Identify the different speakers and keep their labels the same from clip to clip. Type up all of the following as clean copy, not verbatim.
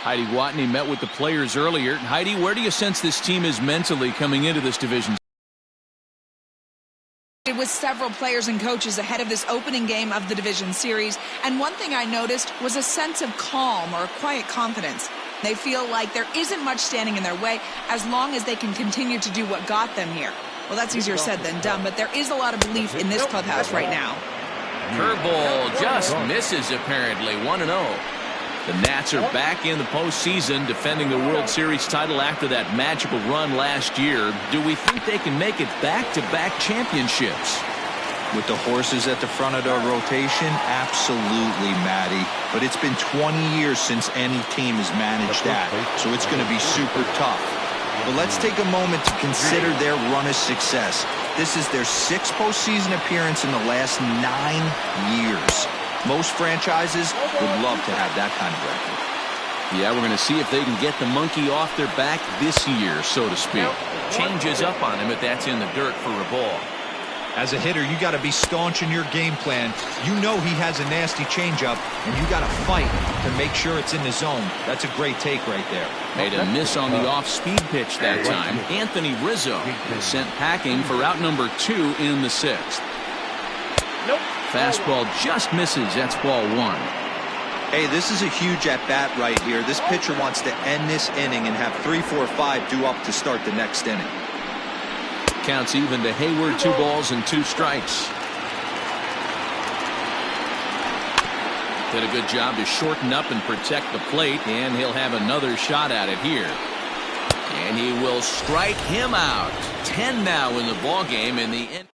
Speaker 1: Heidi Watney met with the players earlier. Heidi, where do you sense this team is mentally coming into this division?
Speaker 2: It was several players and coaches ahead of this opening game of the division series, and one thing I noticed was a sense of calm or quiet confidence. They feel like there isn't much standing in their way as long as they can continue to do what got them here. Well, that's easier said than done, but there is a lot of belief in this clubhouse right now.
Speaker 1: Curveball just misses, apparently. 1-0. The Nats are back in the postseason, defending the World Series title after that magical run last year. Do we think they can make it back-to-back championships?
Speaker 3: With the horses at the front of their rotation, absolutely, Matty. But it's been 20 years since any team has managed that, so it's going to be super tough. But let's take a moment to consider their run of success. This is their 6th postseason appearance in the last 9 years. Most franchises would love to have that kind of record.
Speaker 1: Yeah, we're going to see if they can get the monkey off their back this year, so to speak. Changes up on him, but that's in the dirt for a ball.
Speaker 3: As a hitter, you got to be staunch in your game plan. You know he has a nasty changeup, and you got to fight to make sure it's in the zone. That's a great take right there.
Speaker 1: Made a miss on the off-speed pitch that time. Anthony Rizzo is sent packing for out number 2 in the 6th.
Speaker 4: Nope.
Speaker 1: Fastball just misses. That's ball 1.
Speaker 3: Hey, this is a huge at-bat right here. This pitcher wants to end this inning and have 3, 4, 5 due up to start the next inning.
Speaker 1: Counts even to Hayward. 2 balls and 2 strikes. Did a good job to shorten up and protect the plate, and he'll have another shot at it here. And he will strike him out. 10 now in the ball game in the end.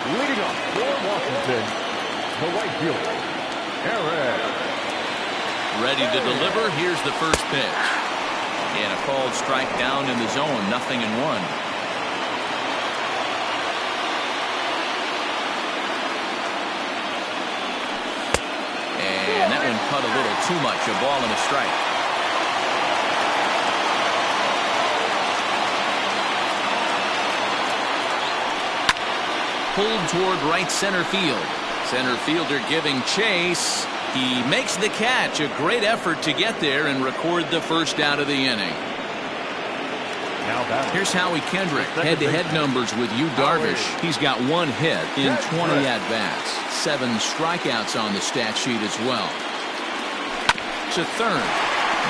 Speaker 4: Leading off for Washington, the right fielder, Aaron.
Speaker 1: Ready to deliver. Here's the first pitch. And a called strike down in the zone. 0-1. And that one cut a little too much. A ball and a strike. Pulled toward right center field. Center fielder giving chase. He makes the catch. A great effort to get there and record the first out of the inning. Here's Howie Kendrick. Head-to-head numbers with Yu Darvish. He's got 1 hit in 20 at-bats. 7 strikeouts on the stat sheet as well. To third.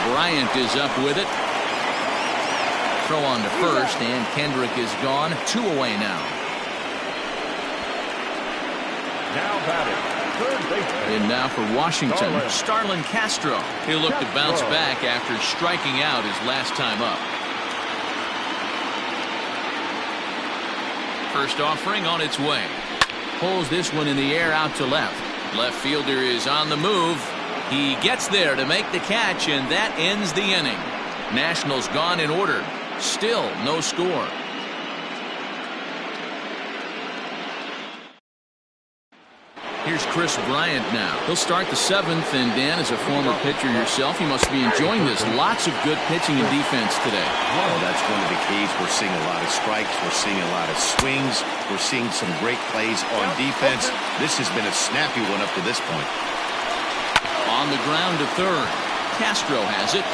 Speaker 1: Bryant is up with it. Throw on to first, and Kendrick is gone. 2 away now.
Speaker 4: Now batting.
Speaker 1: And now for Washington, Starlin Castro. He'll look to bounce back after striking out his last time up. First offering on its way. Pulls this one in the air out to left. Left fielder is on the move. He gets there to make the catch, and that ends the inning. Nationals gone in order. Still no score. Here's Chris Bryant now. He'll start the 7th, and Dan, as a former pitcher yourself, you must be enjoying this. Lots of good pitching and defense today.
Speaker 5: Well, that's one of the keys. We're seeing a lot of strikes. We're seeing a lot of swings. We're seeing some great plays on defense. This has been a snappy one up to this point.
Speaker 1: On the ground to third. Castro has it.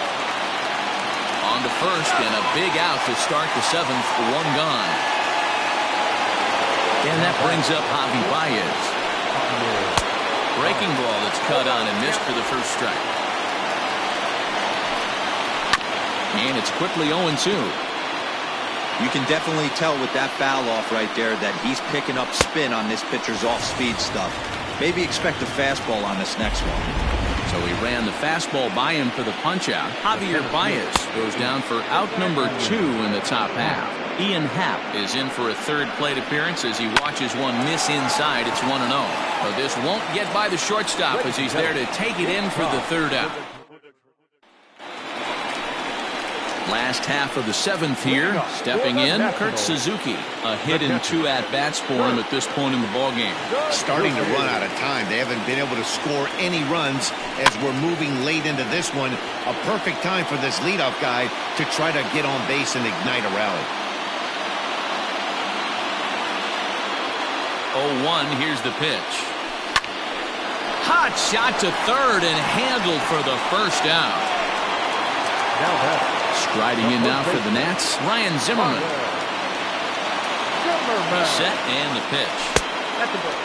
Speaker 1: On to first, and a big out to start the 7th. 1 gone. And that brings up Javi Baez. Breaking ball that's cut on and missed for the first strike. And it's quickly 0-2.
Speaker 3: You can definitely tell with that foul off right there that he's picking up spin on this pitcher's off-speed stuff. Maybe expect a fastball on this next one.
Speaker 1: So he ran the fastball by him for the punch-out. Javier Baez goes down for out number 2 in the top half. Ian Happ is in for a 3rd plate appearance as he watches one miss inside. It's 1-0. But this won't get by the shortstop as he's there to take it in for the 3rd out. Last half of the 7th here. Stepping in, Kurt Suzuki. A hit and 2 at-bats for him at this point in the ballgame.
Speaker 5: Starting to run out of time. They haven't been able to score any runs as we're moving late into this one. A perfect time for this leadoff guy to try to get on base and ignite a rally.
Speaker 1: 0-1, here's the pitch. hot shot to third and handled for the first out.
Speaker 4: Now batting.
Speaker 1: Striding in now for the Nats, Ryan Zimmerman. Set and the pitch.
Speaker 4: At the ball.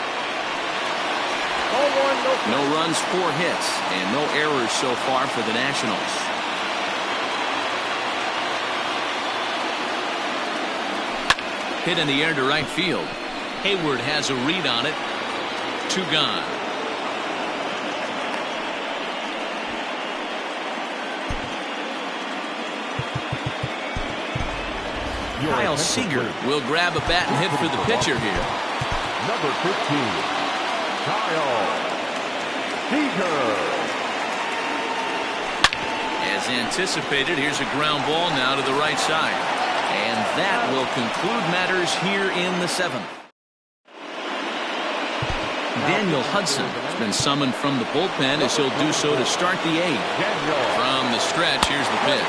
Speaker 4: Ball one,
Speaker 1: No runs, 4 hits, and no errors so far for the Nationals. Hit in the air to right field. Hayward has a read on it. 2 gone. Kyle Seager will grab a bat and hit for the pitcher here.
Speaker 4: Number 15, Kyle Seager.
Speaker 1: As anticipated, here's a ground ball now to the right side. And that will conclude matters here in the 7th. Daniel Hudson has been summoned from the bullpen as he'll do so to start the 8th. From the stretch, here's the pitch.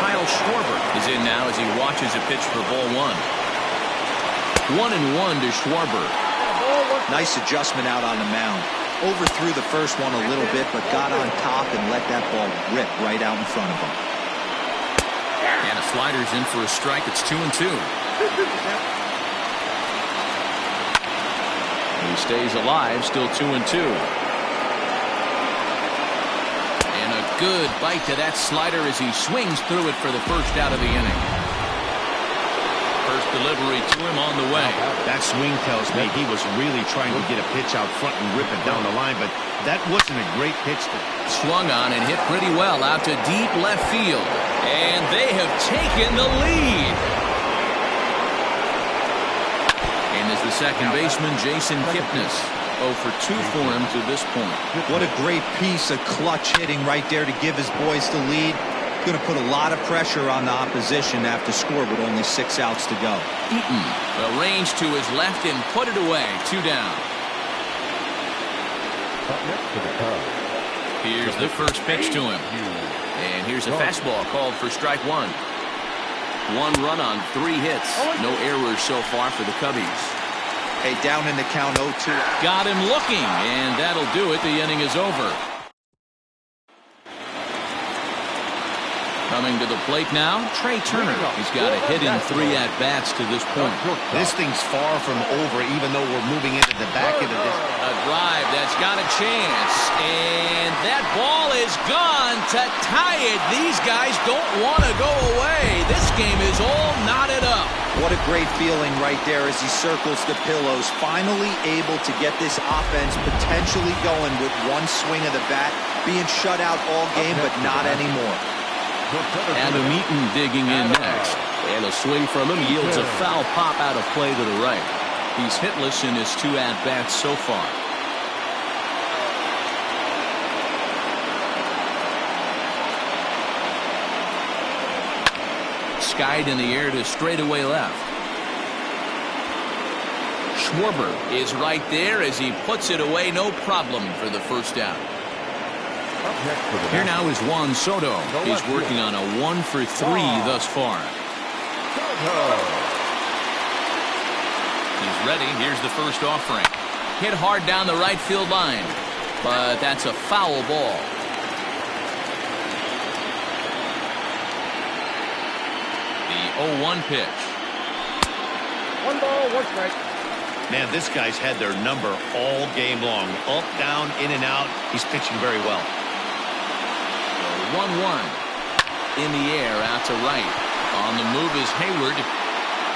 Speaker 1: Kyle Schwarber is in now as he watches a pitch for ball 1. 1-1 to Schwarber.
Speaker 3: Nice adjustment out on the mound. Overthrew the first one a little bit, but got on top and let that ball rip right out in front of him.
Speaker 1: And a slider's in for a strike. It's 2-2. He stays alive, still 2-2. And a good bite to that slider as he swings through it for the first out of the inning. First delivery to him on the way.
Speaker 5: That swing tells me he was really trying to get a pitch out front and rip it down the line, but that wasn't a great pitch.
Speaker 1: Swung on and hit pretty well out to deep left field. And they have taken the lead. And as the second baseman, Jason Kipnis, 0 for 2 for him to this point.
Speaker 3: What a great piece of clutch hitting right there to give his boys the lead. Going to put a lot of pressure on the opposition after score with only 6 outs to go.
Speaker 1: Eaton arranged to his left and put it away. 2 down.
Speaker 4: Up next to the Cubs.
Speaker 1: Here's the first pitch to him. And here's a fastball called for strike 1. 1 run on 3 hits. No errors so far for the Cubbies.
Speaker 3: Hey, down in the count 0-2.
Speaker 1: Got him looking, and that'll do it. The inning is over. Coming to the plate now, Trey Turner. He's got a hit in 3 at-bats to this point.
Speaker 5: This thing's far from over, even though we're moving into the back end of this.
Speaker 1: A drive that's got a chance, and that ball is gone to tie it. These guys don't want to go away. This game is all knotted up.
Speaker 3: What a great feeling right there as he circles the pillows. Finally able to get this offense potentially going with 1 swing of the bat. Being shut out all game, but not anymore.
Speaker 1: Adam Eaton digging in next. And a swing from him yields a foul pop out of play to the right. He's hitless in his 2 at-bats so far. Skied in the air to straightaway left. Schwarber is right there as he puts it away. No problem for the first out. Here now is Juan Soto. He's working on a 1 for 3 thus far. He's ready. Here's the first offering. Hit hard down the right field line, but that's a foul ball. The 0-1 pitch.
Speaker 4: 1 ball, 1 strike.
Speaker 5: Man, this guy's had their number all game long. Up, down, in and out. He's pitching very well.
Speaker 1: 1-1 in the air out to right. On the move is Hayward.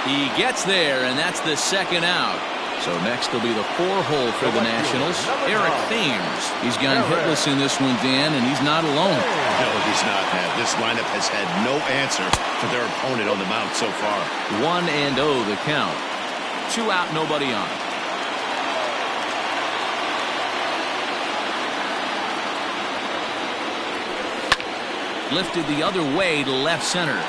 Speaker 1: He gets there, and that's the second out. So next will be the 4-hole for the Nationals. Eric Thames. He's gone hitless in this one, Dan, and he's not alone.
Speaker 5: No, he's not. This lineup has had no answer for their opponent on the mound so far.
Speaker 1: 1-0 the count. 2 out, nobody on. Lifted the other way to left center.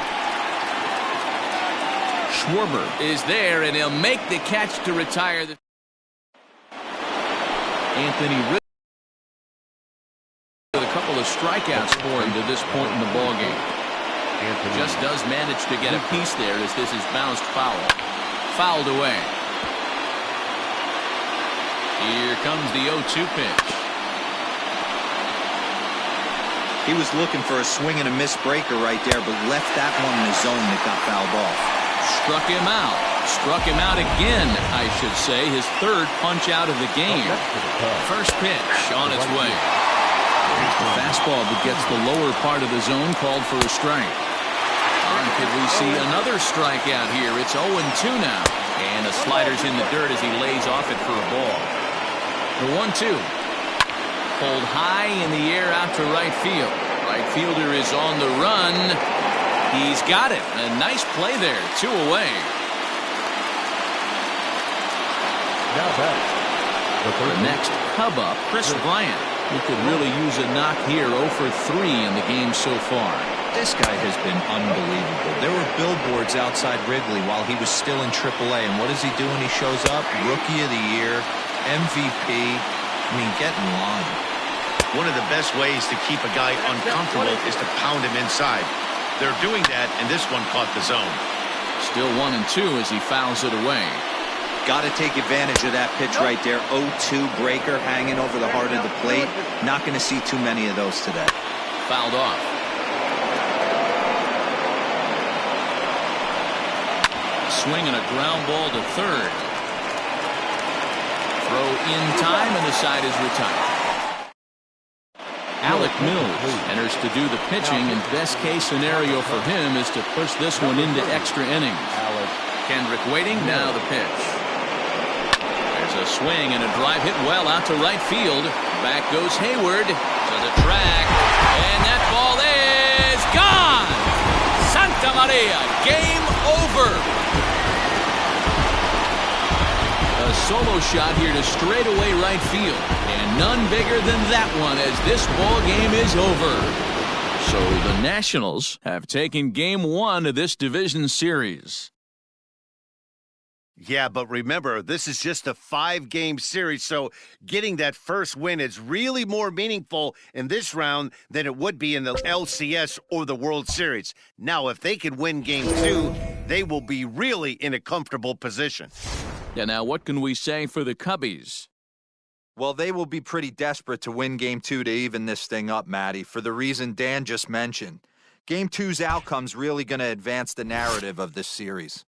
Speaker 1: Schwarber is there, and he'll make the catch to retire. Anthony with a couple of strikeouts for him to this point in the ballgame. Just does manage to get a piece there as this is bounced foul. Fouled away. Here comes the 0-2 pitch.
Speaker 3: He was looking for a swing and a miss breaker right there, but left that one in the zone that got fouled off.
Speaker 1: Struck him out. Struck him out again, I should say. His third punch out of the game. First pitch on its way. The fastball that gets the lower part of the zone called for a strike. And could we see another strikeout here? It's 0-2 now. And the slider's in the dirt as he lays off it for a ball. The 1-2. Pulled high in the air out to right field. Right fielder is on the run. He's got it. A nice play there. 2 away. The next Cub up, Chris Bryant. He could really use a knock here. 0 for 3 in the game so far.
Speaker 3: This guy has been unbelievable. There were billboards outside Wrigley while he was still in AAA. And what does he do when he shows up? Rookie of the Year, MVP. I mean, get in line.
Speaker 5: One of the best ways to keep a guy uncomfortable is to pound him inside. They're doing that, and this one caught the zone.
Speaker 1: Still 1-2 as he fouls it away.
Speaker 3: Got to take advantage of that pitch right there. 0-2 breaker hanging over the heart of the plate. Not going to see too many of those today.
Speaker 1: Fouled off. Swing and a ground ball to third. Throw in time, and the side is retired. Alec Mills enters to do the pitching, and best case scenario for him is to push this one into extra innings. Kendrick waiting, now the pitch. There's a swing and a drive hit well out to right field. Back goes Hayward to the track, and that ball is gone! Santa Maria, game over! A solo shot here to straightaway right field, and none bigger than that one as this ball game is over. So the Nationals have taken Game 1 of this division series.
Speaker 5: Yeah, but remember, this is just a 5-game series, so getting that first win is really more meaningful in this round than it would be in the LCS or the World Series. Now, if they can win Game 2, they will be really in a comfortable position.
Speaker 1: Yeah, now what can we say for the Cubbies?
Speaker 3: Well, they will be pretty desperate to win Game 2 to even this thing up, Matty, for the reason Dan just mentioned. Game 2's outcome's really going to advance the narrative of this series.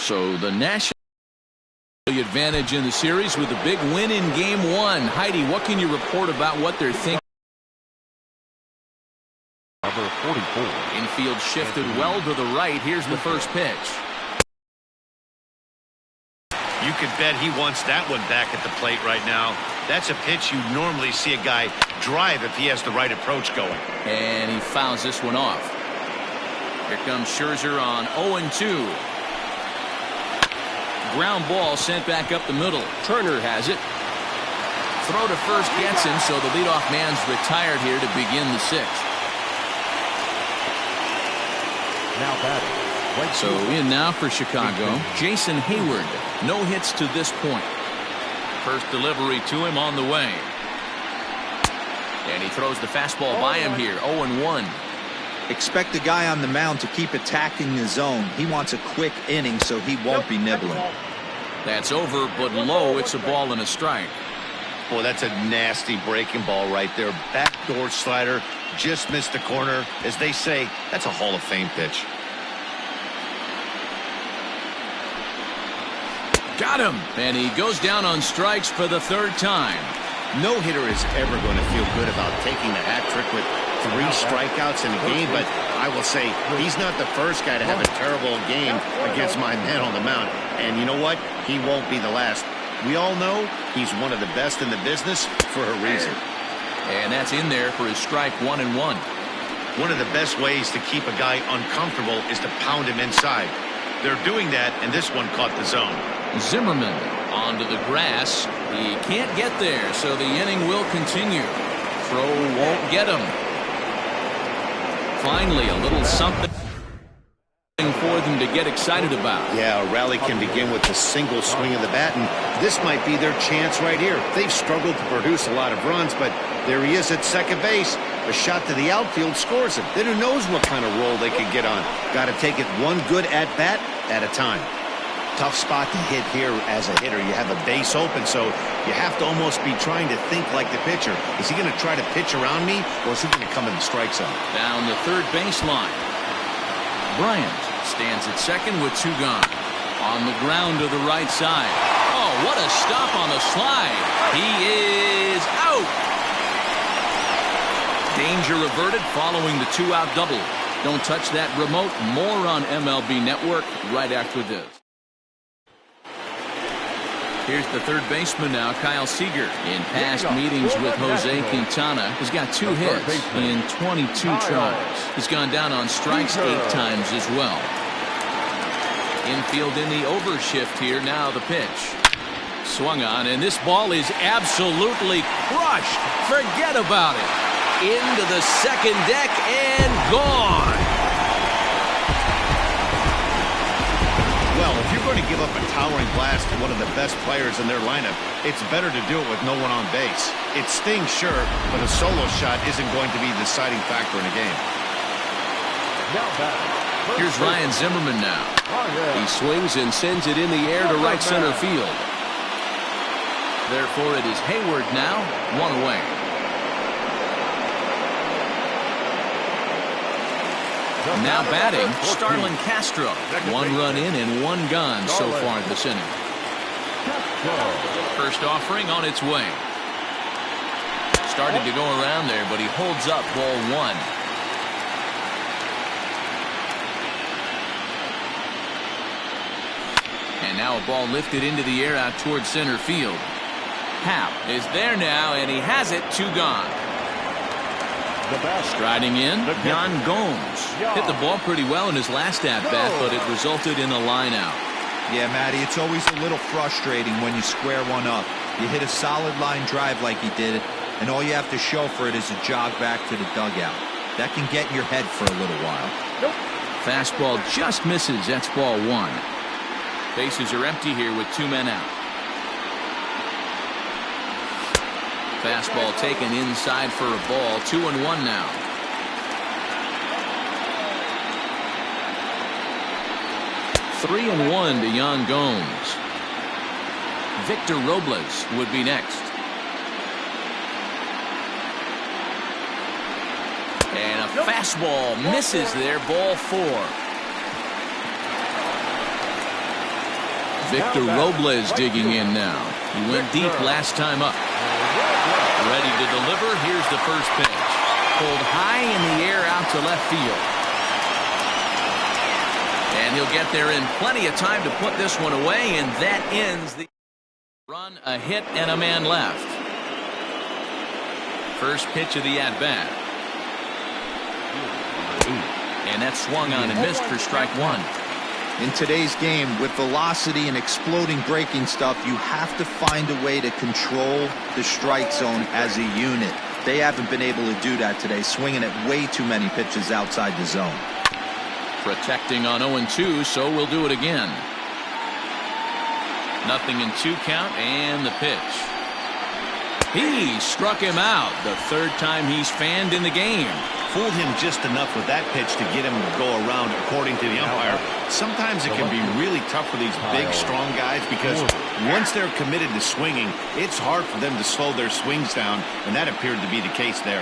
Speaker 1: So the national advantage in the series with a big win in game one. Heidi, what can you report about what they're thinking?
Speaker 4: Number 44.
Speaker 1: Infield shifted well to the right. Here's the first pitch.
Speaker 5: You could bet he wants that one back at the plate right now. That's a pitch you normally see a guy drive if he has the right approach going.
Speaker 1: And he fouls this one off. Here comes Scherzer on 0-2. Ground ball sent back up the middle. Turner has it. Throw to first gets him, so the leadoff man's retired here to begin the sixth.
Speaker 4: Now batting.
Speaker 1: So in now for Chicago, Jason Hayward. No hits to this point. First delivery to him on the way. And he throws the fastball by him here, 0-1.
Speaker 3: Expect the guy on the mound to keep attacking the zone. He wants a quick inning so he won't be nibbling.
Speaker 1: That's over, but low. It's a ball and a strike.
Speaker 5: Boy, that's a nasty breaking ball right there. Backdoor slider, just missed the corner. As they say, that's a Hall of Fame pitch.
Speaker 1: Got him. And he goes down on strikes for the third time.
Speaker 5: No hitter is ever going to feel good about taking the hat trick with 3 strikeouts in a game, but I will say he's not the first guy to have a terrible game against my man on the mound. And you know what? He won't be the last. We all know he's one of the best in the business for a reason.
Speaker 1: And that's in there for his strike 1-1.
Speaker 5: One of the best ways to keep a guy uncomfortable is to pound him inside. They're doing that, and this one caught the zone.
Speaker 1: Zimmerman onto the grass. He can't get there, so the inning will continue. Throw won't get him. Finally, a little something for them to get excited about.
Speaker 5: Yeah, a rally can begin with a single swing of the bat, and this might be their chance right here. They've struggled to produce a lot of runs, but there he is at second base. A shot to the outfield scores him. Then who knows what kind of roll they could get on. Got to take it one good at-bat at a time. Tough spot to hit here as a hitter. You have a base open, so you have to almost be trying to think like the pitcher. Is he going to try to pitch around me, or is he going to come in the strike zone?
Speaker 1: Down the third baseline. Bryant stands at second with 2 gone. On the ground to the right side. Oh, what a stop on the slide. He is out. Danger averted following the 2-out double. Don't touch that remote. More on MLB Network right after this. Here's the third baseman now, Kyle Seager. In past meetings with Jose Quintana, he's got 2 hits in 22 tries. He's gone down on strikes 8 times as well. Infield in the overshift here. Now the pitch. Swung on, and this ball is absolutely crushed. Forget about it. Into the second deck and gone.
Speaker 5: Well, if you're going to give up a towering blast to one of the best players in their lineup, it's better to do it with no one on base. It stings, sure, but a solo shot isn't going to be the deciding factor in a game.
Speaker 1: Here's Ryan Zimmerman now. He swings and sends it in the air to right center field. Therefore, it is Hayward now, 1 away. Now batting, Starlin Castro. 1 run in and 1 gone so far this inning. First offering on its way. Started to go around there, but he holds up ball 1. And now a ball lifted into the air out towards center field. Happ is there now, and he has it. 2 gone. Striding in, Yan Gomes. Hit the ball pretty well in his last at-bat, but it resulted in a line-out.
Speaker 3: Yeah, Matty, it's always a little frustrating when you square one up. You hit a solid line drive like he did, and all you have to show for it is a jog back to the dugout. That can get in your head for a little while.
Speaker 1: Fastball just misses. That's ball 1. Bases are empty here with 2 men out. Fastball taken inside for a ball. 2-1 now. Three and 1 to Yan Gomes. Victor Robles would be next. And a fastball misses there. Ball 4. Victor Robles digging in now. He went deep last time up. Ready to deliver. Here's the first pitch. Pulled high in the air out to left field. And he'll get there in plenty of time to put this one away, and that ends the run, a hit, and a man left. First pitch of the at-bat. And that swung on and missed for strike one.
Speaker 3: In today's game, with velocity and exploding breaking stuff, you have to find a way to control the strike zone as a unit. They haven't been able to do that today, swinging at way too many pitches outside the zone.
Speaker 1: Protecting on 0-2, so we'll do it again. 0-2 count, and the pitch. He struck him out, the third time he's fanned in the game.
Speaker 5: Fooled him just enough with that pitch to get him to go around, according to the umpire. Sometimes it can be really tough for these big, strong guys because once they're committed to swinging, it's hard for them to slow their swings down, and that appeared to be the case there.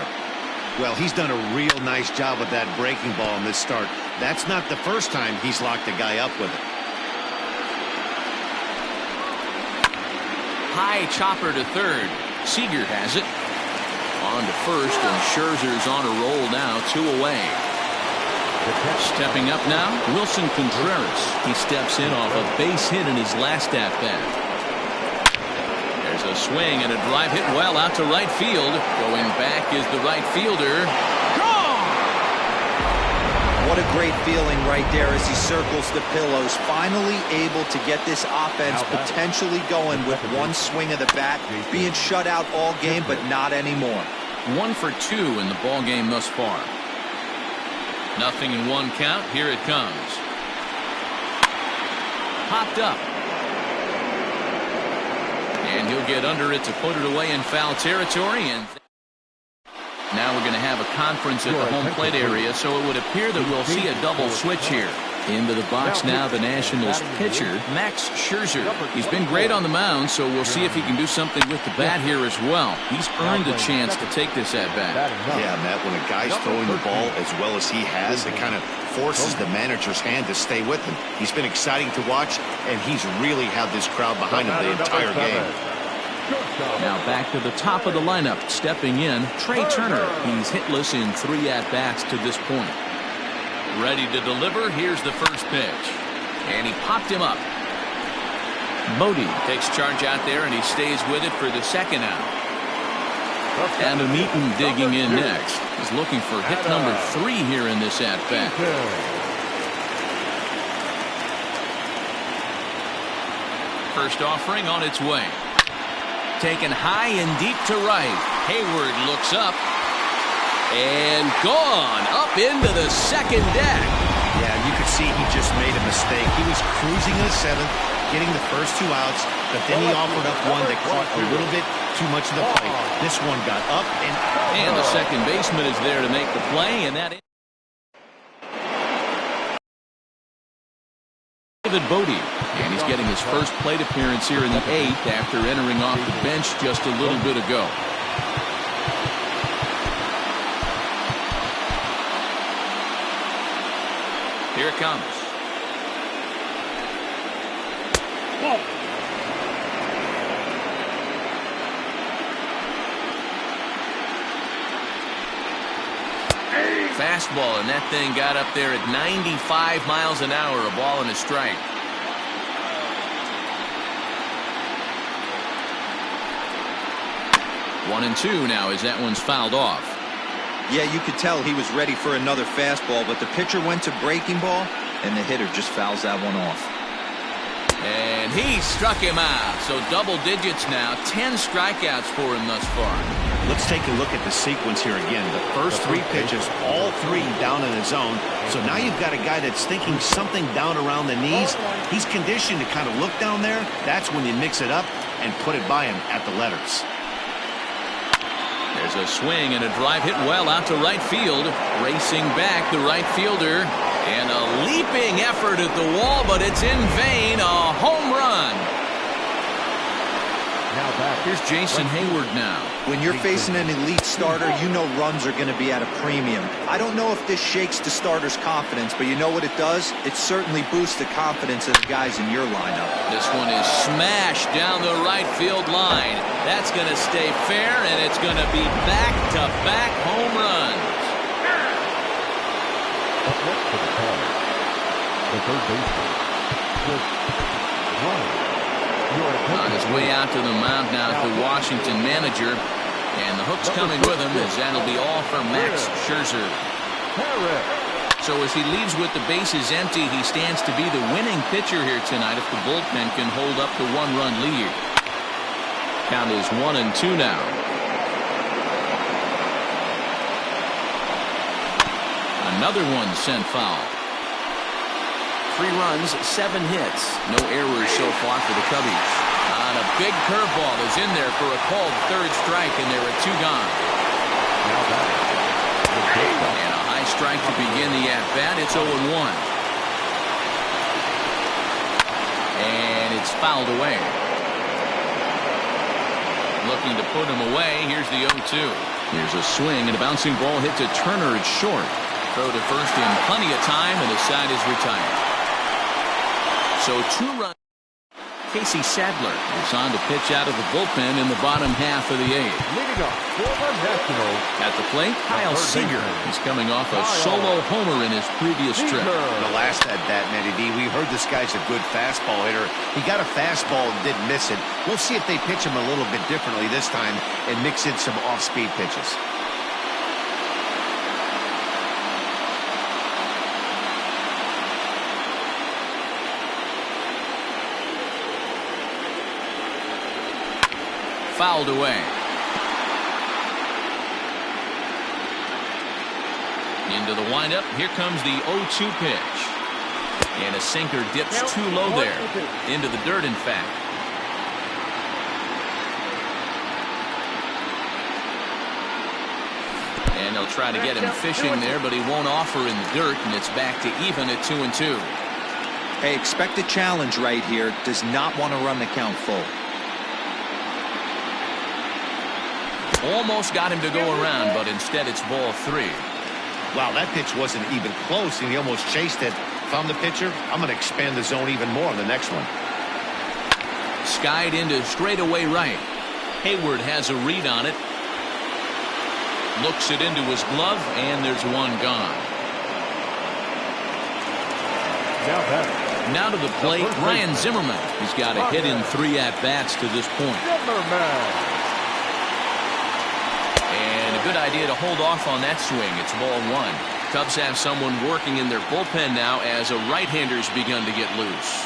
Speaker 5: Well, he's done a real nice job with that breaking ball in this start. That's not the first time he's locked a guy up with it.
Speaker 1: High chopper to third. Seager has it. On to first, and Scherzer's on a roll now, 2 away. Stepping up now, Wilson Contreras. He steps in off a base hit in his last at-bat. There's a swing and a drive hit well out to right field. Going back is the right fielder. Gone!
Speaker 3: What a great feeling right there as he circles the pillows. Finally able to get this offense potentially going with one swing of the bat. Being shut out all game, but not anymore.
Speaker 1: 1 for 2 in the ball game thus far. 0-1 count. Here it comes. Popped up. And he'll get under it to put it away in foul territory. And now we're going to have a conference at the home plate area, so it would appear that we'll see a double switch here. Into the box now, the Nationals pitcher, Max Scherzer. He's been great on the mound, so we'll see if he can do something with the bat here as well. He's earned a chance to take this at-bat.
Speaker 5: Yeah, Matt, when a guy's throwing the ball as well as he has, it kind of forces the manager's hand to stay with him. He's been exciting to watch, and he's really had this crowd behind him the entire game.
Speaker 1: Now back to the top of the lineup. Stepping in, Trey Turner. He's hitless in 3 at-bats to this point. Ready to deliver. Here's the first pitch. And he popped him up. Bodie takes charge out there, and he stays with it for the second out. And Eaton digging in next. He's looking for hit number 3 here in this at-bat. First offering on its way. Taken high and deep to right. Hayward looks up. And gone up into the second deck.
Speaker 5: Yeah, you could see he just made a mistake. He was cruising in the 7th, getting the first 2 outs, but then he offered up one that caught a little bit too much of the plate. This one got up
Speaker 1: and the second baseman is there to make the play, and that is David Bodie. And he's getting his first plate appearance here in the 8th after entering off the bench just a little bit ago. Here it comes. Fastball, and that thing got up there at 95 miles an hour, a ball and a strike. One and two now as that one's fouled off.
Speaker 3: Yeah, you could tell he was ready for another fastball, but the pitcher went to breaking ball, and the hitter just fouls that one off.
Speaker 1: And he struck him out. So double digits now. 10 strikeouts for him thus far.
Speaker 5: Let's take a look at the sequence here again. The first 3 pitches, all 3 down in the zone. So now you've got a guy that's thinking something down around the knees. He's conditioned to kind of look down there. That's when you mix it up and put it by him at the letters.
Speaker 1: There's a swing and a drive hit well out to right field. Racing back the right fielder. And a leaping effort at the wall, but it's in vain. A home run. Here's Jason Hayward now.
Speaker 3: When you're facing an elite starter, you know runs are going to be at a premium. I don't know if this shakes the starter's confidence, but you know what it does? It certainly boosts the confidence of the guys in your lineup.
Speaker 1: This one is smashed down the right field line. That's going to stay fair, and it's going to be back-to-back home runs.
Speaker 4: Up next for the Cubs, the third baseman, Ryan.
Speaker 1: On his way out to the mound now, the Washington manager, and the hook's coming with him as that'll be all for Max Scherzer. So as he leaves with the bases empty, he stands to be the winning pitcher here tonight if the bullpen can hold up the one-run lead. Count is 1-2 now. Another one sent foul. 3 runs, 7 hits. No errors so far for the Cubbies. On a big curveball is in there for a called third strike, and there are 2 gone. And a high strike to begin the at-bat. It's 0-1. And it's fouled away. Looking to put him away. Here's the 0-2. Here's a swing, and a bouncing ball hit to Turner. It's short. Throw to first in plenty of time, and the side is retired. So 2 runs. Casey Sadler is on to pitch out of the bullpen in the bottom half of the 8th.
Speaker 4: Leading off for the Nationals.
Speaker 1: At the plate, Kyle Seager is coming off a solo homer in his previous trip.
Speaker 5: The last at-bat, Matty D, we heard this guy's a good fastball hitter. He got a fastball and didn't miss it. We'll see if they pitch him a little bit differently this time and mix in some off-speed pitches.
Speaker 1: Fouled away. Into the windup. Here comes the 0-2 pitch. And a sinker dips too low there. Into the dirt, in fact. And they'll try to get him fishing there, but he won't offer in the dirt, and it's back to even at 2-2.
Speaker 3: Hey, expect a challenge right here. Does not want to run the count full.
Speaker 1: Almost got him to go around, but instead it's ball 3.
Speaker 5: Wow, that pitch wasn't even close, and he almost chased it. If I'm the pitcher, I'm going to expand the zone even more on the next one.
Speaker 1: Skied into straightaway right. Hayward has a read on it. Looks it into his glove, and there's 1 gone. Now to the plate, Ryan Zimmerman. He's got a hit in 3 at-bats to this point. And a good idea to hold off on that swing. It's ball 1. Cubs have someone working in their bullpen now as a right-hander's begun to get loose.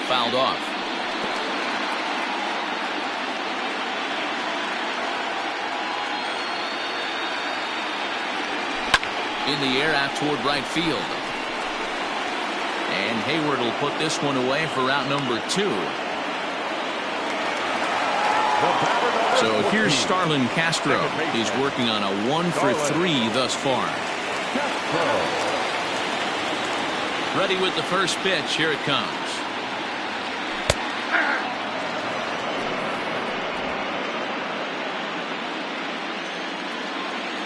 Speaker 1: Fouled off. In the air out toward right field. And Hayward will put this one away for out number 2. So here's Starlin Castro. He's working on a 1-for-3 thus far. Ready with the first pitch. Here it comes.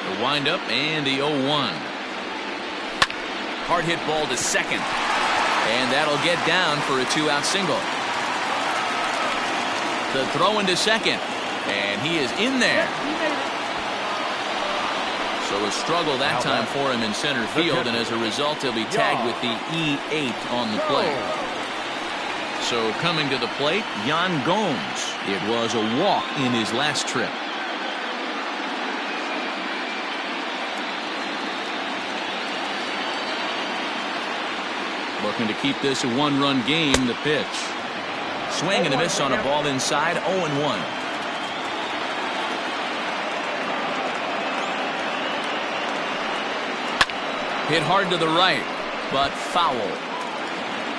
Speaker 1: The windup and the 0-1. Hard hit ball to second. And that'll get down for a 2-out single. The throw into second, and he is in there. So a struggle that time for him in center field, and as a result he'll be tagged with the E8 on the play. So coming to the plate, Yan Gomes. It was a walk in his last trip. Looking to keep this a 1-run game. The pitch. Swing and a miss on a ball inside. 0-1. Hit hard to the right, but foul.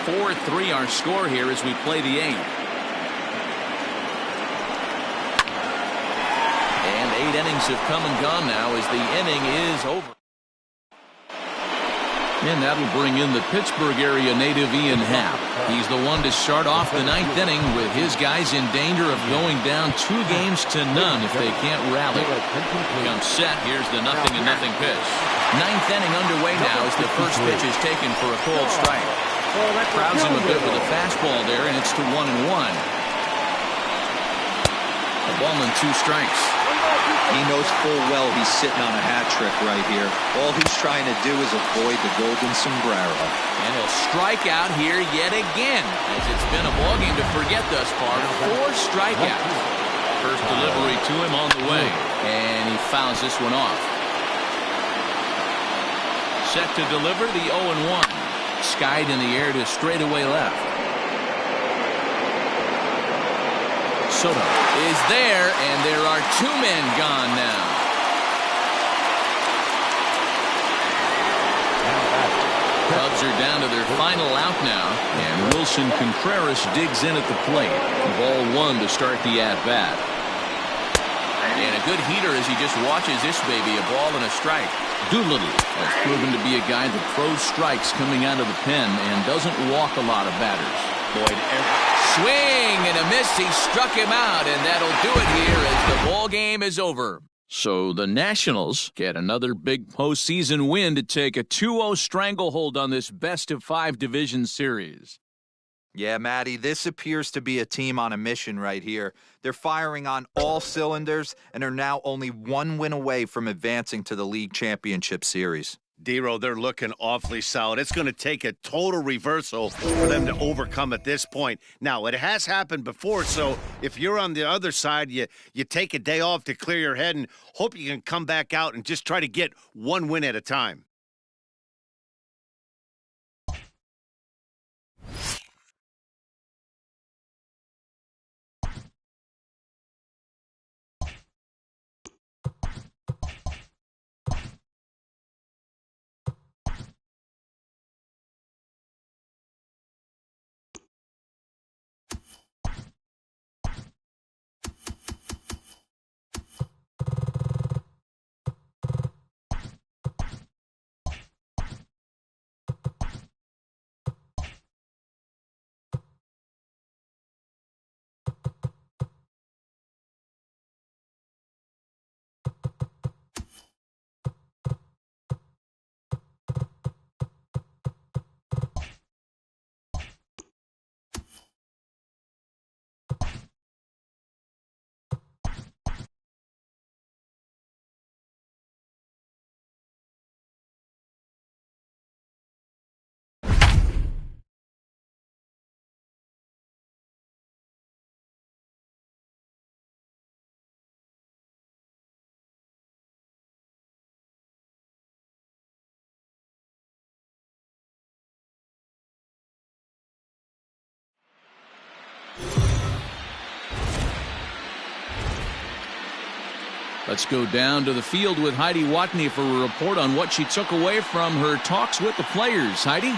Speaker 1: 4-3 our score here as we play the 8th. And 8 innings have come and gone now as the inning is over. And that'll bring in the Pittsburgh area native Ian Happ. He's the one to start off the ninth inning with his guys in danger of going down 2 games to none if they can't rally. Comes set. Here's the 0-0 pitch. Ninth inning underway now as the first pitch is taken for a cold strike. Crowds him a bit with a fastball there, and it's to 1-1. A ball and 2 strikes.
Speaker 3: He knows full well he's sitting on a hat trick right here. All he's trying to do is avoid the golden sombrero.
Speaker 1: And he'll strike out here yet again, as it's been a ballgame to forget thus far. 4 strikeouts. First delivery to him on the way, and he fouls this one off. Set to deliver the 0-1. Skied in the air to straightaway left. Soto is there, and there are 2 men gone now. Cubs are down to their final out now, and Wilson Contreras digs in at the plate. Ball 1 to start the at-bat. And a good heater as he just watches this baby, a ball and a strike. Doolittle has proven to be a guy that throws strikes coming out of the pen and doesn't walk a lot of batters. Boyd, swing and a miss. He struck him out, and that'll do it here as the ball game is over. So the Nationals get another big postseason win to take a 2-0 stranglehold on this best-of-5 division series.
Speaker 3: Yeah, Matty, this appears to be a team on a mission right here. They're firing on all cylinders and are now only 1 win away from advancing to the league championship series.
Speaker 5: D-Row, they're looking awfully solid. It's going to take a total reversal for them to overcome at this point. Now, it has happened before, so if you're on the other side, you take a day off to clear your head and hope you can come back out and just try to get 1 win at a time.
Speaker 1: Let's go down to the field with Heidi Watney for a report on what she took away from her talks with the players. Heidi?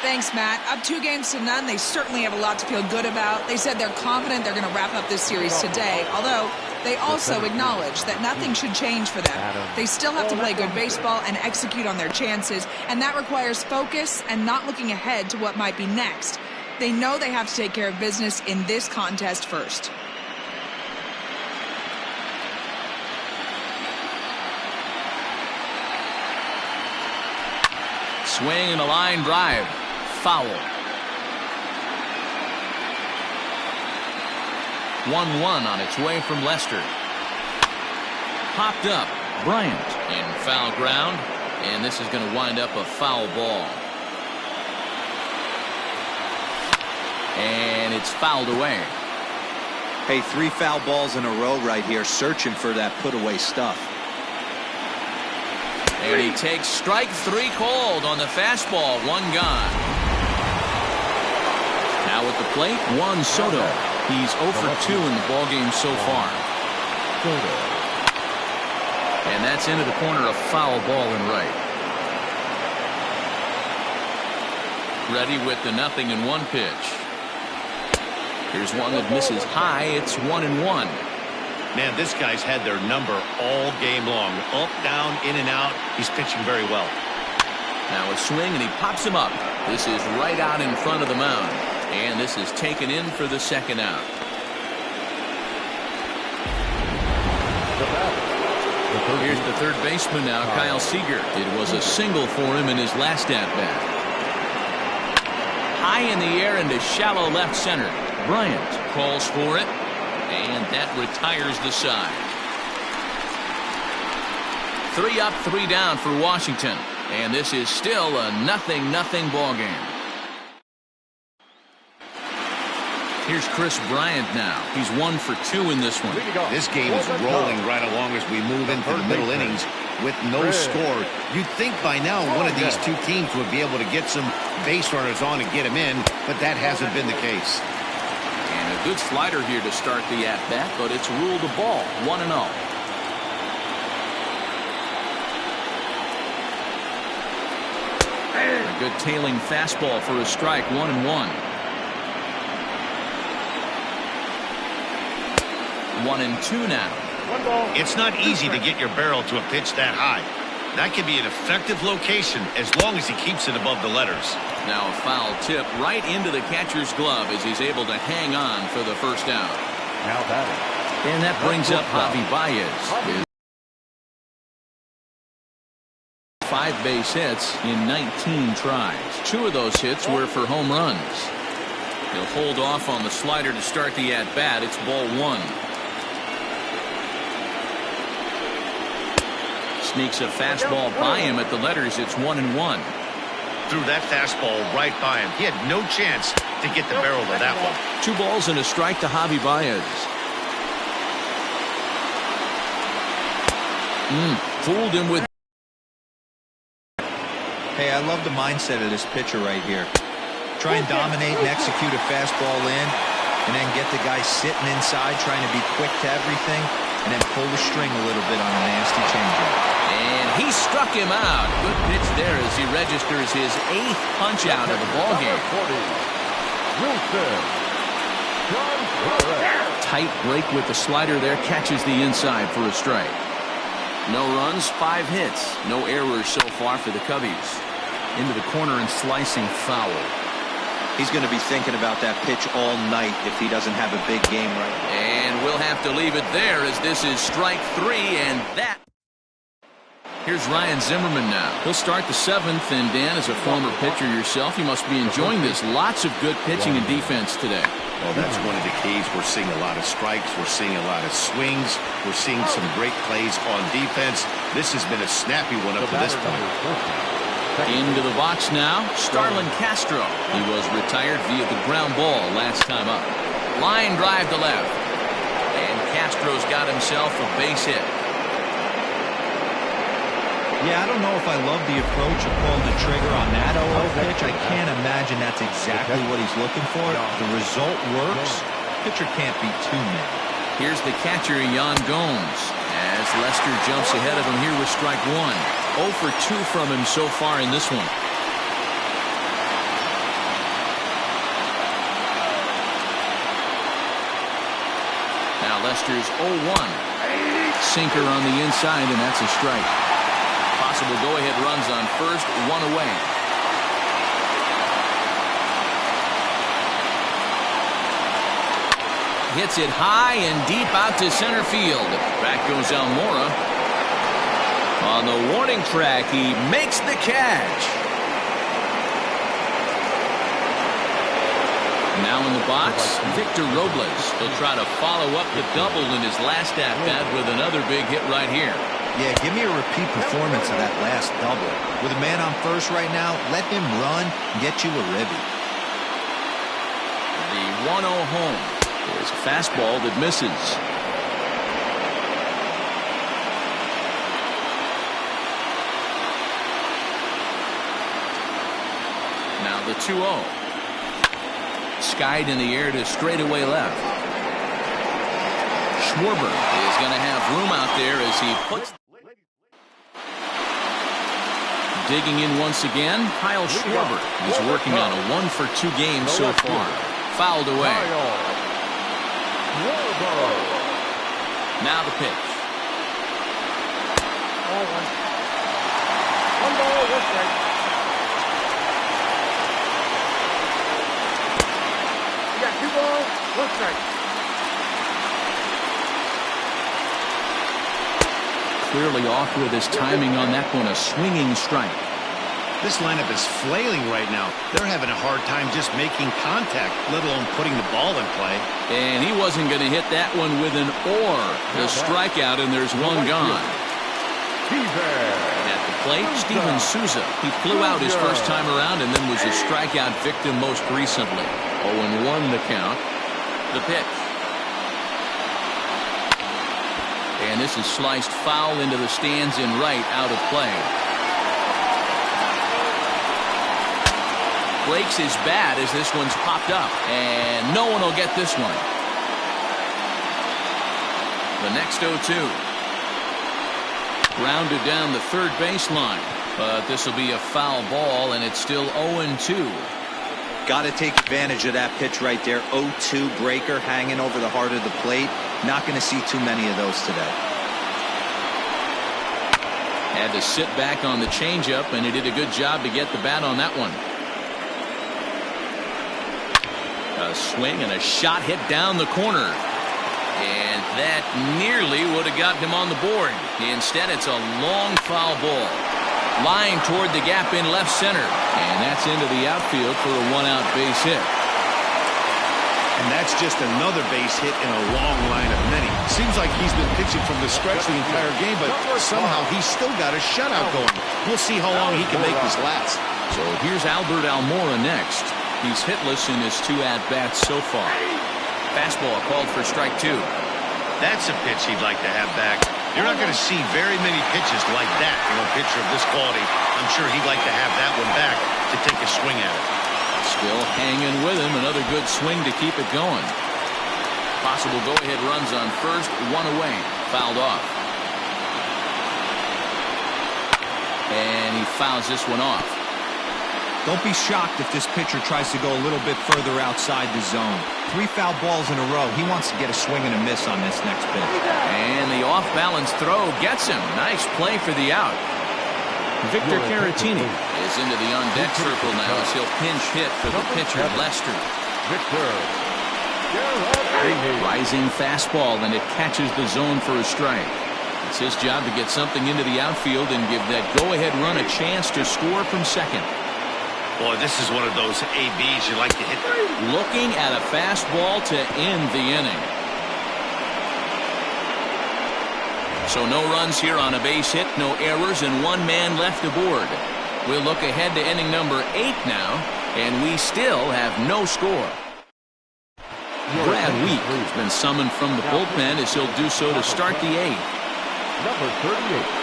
Speaker 2: Thanks, Matt. Up 2 games to none. They certainly have a lot to feel good about. They said they're confident they're going to wrap up this series today, although they also acknowledge that nothing should change for them. They still have to play good baseball and execute on their chances, and that requires focus and not looking ahead to what might be next. They know they have to take care of business in this contest first.
Speaker 1: Swing and a line drive. Foul. 1-1 on its way from Lester. Popped up. Bryant in foul ground. And this is going to wind up a foul ball. And it's fouled away.
Speaker 3: Hey, 3 foul balls in a row right here, searching for that put-away stuff.
Speaker 1: And he takes strike 3 called on the fastball. 1 gone. Now at the plate, Juan Soto. He's 0 for 2 in the ballgame so far. And that's into the corner, a foul ball and right. Ready with the 0-1 pitch. Here's one that misses high. It's 1-1.
Speaker 5: Man, this guy's had their number all game long. Up, down, in and out. He's pitching very well.
Speaker 1: Now a swing, and he pops him up. This is right out in front of the mound. And this is taken in for the second out. Here's the third baseman now, Kyle Seager. It was a single for him in his last at-bat. High in the air into shallow left center. Bryant calls for it, and that retires the side. 3 up, 3 down for Washington, and this is still a 0-0 ball game. Here's Chris Bryant now. He's 1 for 2 in this one.
Speaker 5: This game is rolling right along as we move into the middle innings with no score. You'd think by now one of these two teams would be able to get some base runners on and get them in, but that hasn't been the case.
Speaker 1: And a good slider here to start the at-bat, but it's ruled a ball, 1-0. A good tailing fastball for a strike, 1-1. 1-2 now.
Speaker 5: It's not easy to get your barrel to a pitch that high. That can be an effective location as long as he keeps it above the letters.
Speaker 1: Now a foul tip right into the catcher's glove as he's able to hang on for the first out.
Speaker 4: Now batting.
Speaker 1: And that brings up Javi Baez. 5 base hits in 19 tries. 2 of those hits were for home runs. He'll hold off on the slider to start the at-bat. It's ball 1. Sneaks a fastball by him at the letters. It's 1-1.
Speaker 5: Threw that fastball right by him. He had no chance to get the barrel of that one.
Speaker 1: 2 balls and a strike to Javi Baez. Fooled him with.
Speaker 3: Hey, I love the mindset of this pitcher right here. Try and dominate and execute a fastball in, and then get the guy sitting inside trying to be quick to everything, and then pull the string a little bit on a nasty changeup.
Speaker 1: And he struck him out. Good pitch there as he registers his 8th punch out of the ball game. Tight break with the slider there, catches the inside for a strike. No runs, 5 hits. No errors so far for the Cubbies. Into the corner and slicing foul.
Speaker 3: He's going to be thinking about that pitch all night if he doesn't have a big game right now.
Speaker 1: And we'll have to leave it there as this is strike 3, and that. Here's Ryan Zimmerman now. He'll start the 7th, and Dan, as a former pitcher yourself, you must be enjoying this. Lots of good pitching and defense today.
Speaker 5: Well, that's one of the keys. We're seeing a lot of strikes. We're seeing a lot of swings. We're seeing some great plays on defense. This has been a snappy one up to this point.
Speaker 1: Into the box now, Starlin Castro. He was retired via the ground ball last time up. Line drive to left. And Castro's got himself a base hit.
Speaker 3: Yeah, I don't know if I love the approach of pulling the trigger on that 0-0 pitch. I can't imagine that's exactly what he's looking for. The result works. Pitcher can't be too mad.
Speaker 1: Here's the catcher, Yan Gomes, as Lester jumps ahead of him here with strike 1. 0 for 2 from him so far in this one. Now Lester's 0-1. Sinker on the inside, and that's a strike. Possible go-ahead runs on first, 1 away. Hits it high and deep out to center field. Back goes Almora. On the warning track, he makes the catch. Now in the box, Victor Robles. He'll try to follow up the double in his last at-bat with another big hit right here.
Speaker 3: Yeah, give me a repeat performance of that last double. With a man on first right now, let him run and get you a ribby.
Speaker 1: The 1-0 home. There's a fastball that misses. Now the 2-0. Skied in the air to straightaway left. Schwarber is going to have room out there as he puts. Digging in once again, Kyle Schwarber. He's working on a 1 for 2 game so far. Fouled away. Now the pitch.
Speaker 4: 1 ball, 1 strike. One strike.
Speaker 1: Clearly off with his timing on that one, a swinging strike.
Speaker 5: This lineup is flailing right now. They're having a hard time just making contact, let alone putting the ball in play.
Speaker 1: And he wasn't going to hit that one with an or. The strikeout, and there's one gone. At the plate, Steven Souza. He flew out his first time around and then was a strikeout victim most recently. 0-1 the count. The pitch. And this is sliced foul into the stands in right, out of play. Breaks his bat as this one's popped up. And no one will get this one. The next 0-2. Grounded down the third baseline. But this will be a foul ball, and it's still 0-2.
Speaker 3: Got to take advantage of that pitch right there. 0-2 breaker hanging over the heart of the plate. Not going to see too many of those today.
Speaker 1: Had to sit back on the changeup, and he did a good job to get the bat on that one. A swing and a shot hit down the corner. And that nearly would have gotten him on the board. Instead, it's a long foul ball. Line toward the gap in left center. And that's into the outfield for a one-out base hit.
Speaker 5: And that's just another base hit in a long line of many. Seems like he's been pitching from the stretch the entire game, but somehow he's still got a shutout going. We'll see how long he can make this last.
Speaker 1: So here's Albert Almora next. He's hitless in his 2 at-bats so far. Fastball called for strike 2.
Speaker 5: That's a pitch he'd like to have back. You're not going to see very many pitches like that from a pitcher of this quality. I'm sure he'd like to have that one back to take a swing at it.
Speaker 1: Still hanging with him. Another good swing to keep it going. Possible go-ahead runs on first. One away. Fouled off. And he fouls this one off.
Speaker 3: Don't be shocked if this pitcher tries to go a little bit further outside the zone. 3 foul balls in a row. He wants to get a swing and a miss on this next pitch.
Speaker 1: And the off-balance throw gets him. Nice play for the out. Victor Caratini is into the on-deck circle now as he'll pinch hit for the pitcher, Lester. Rising fastball, and it catches the zone for a strike. It's his job to get something into the outfield and give that go-ahead run a chance to score from second.
Speaker 5: Boy, this is one of those ABs you like to hit.
Speaker 1: Looking at a fastball to end the inning. So no runs here on a base hit, no errors, and 1 man left aboard. We'll look ahead to inning number 8 now, and we still have no score. Brad Wheat has been summoned from the bullpen as he'll do so to start the 8th.
Speaker 4: Number 38.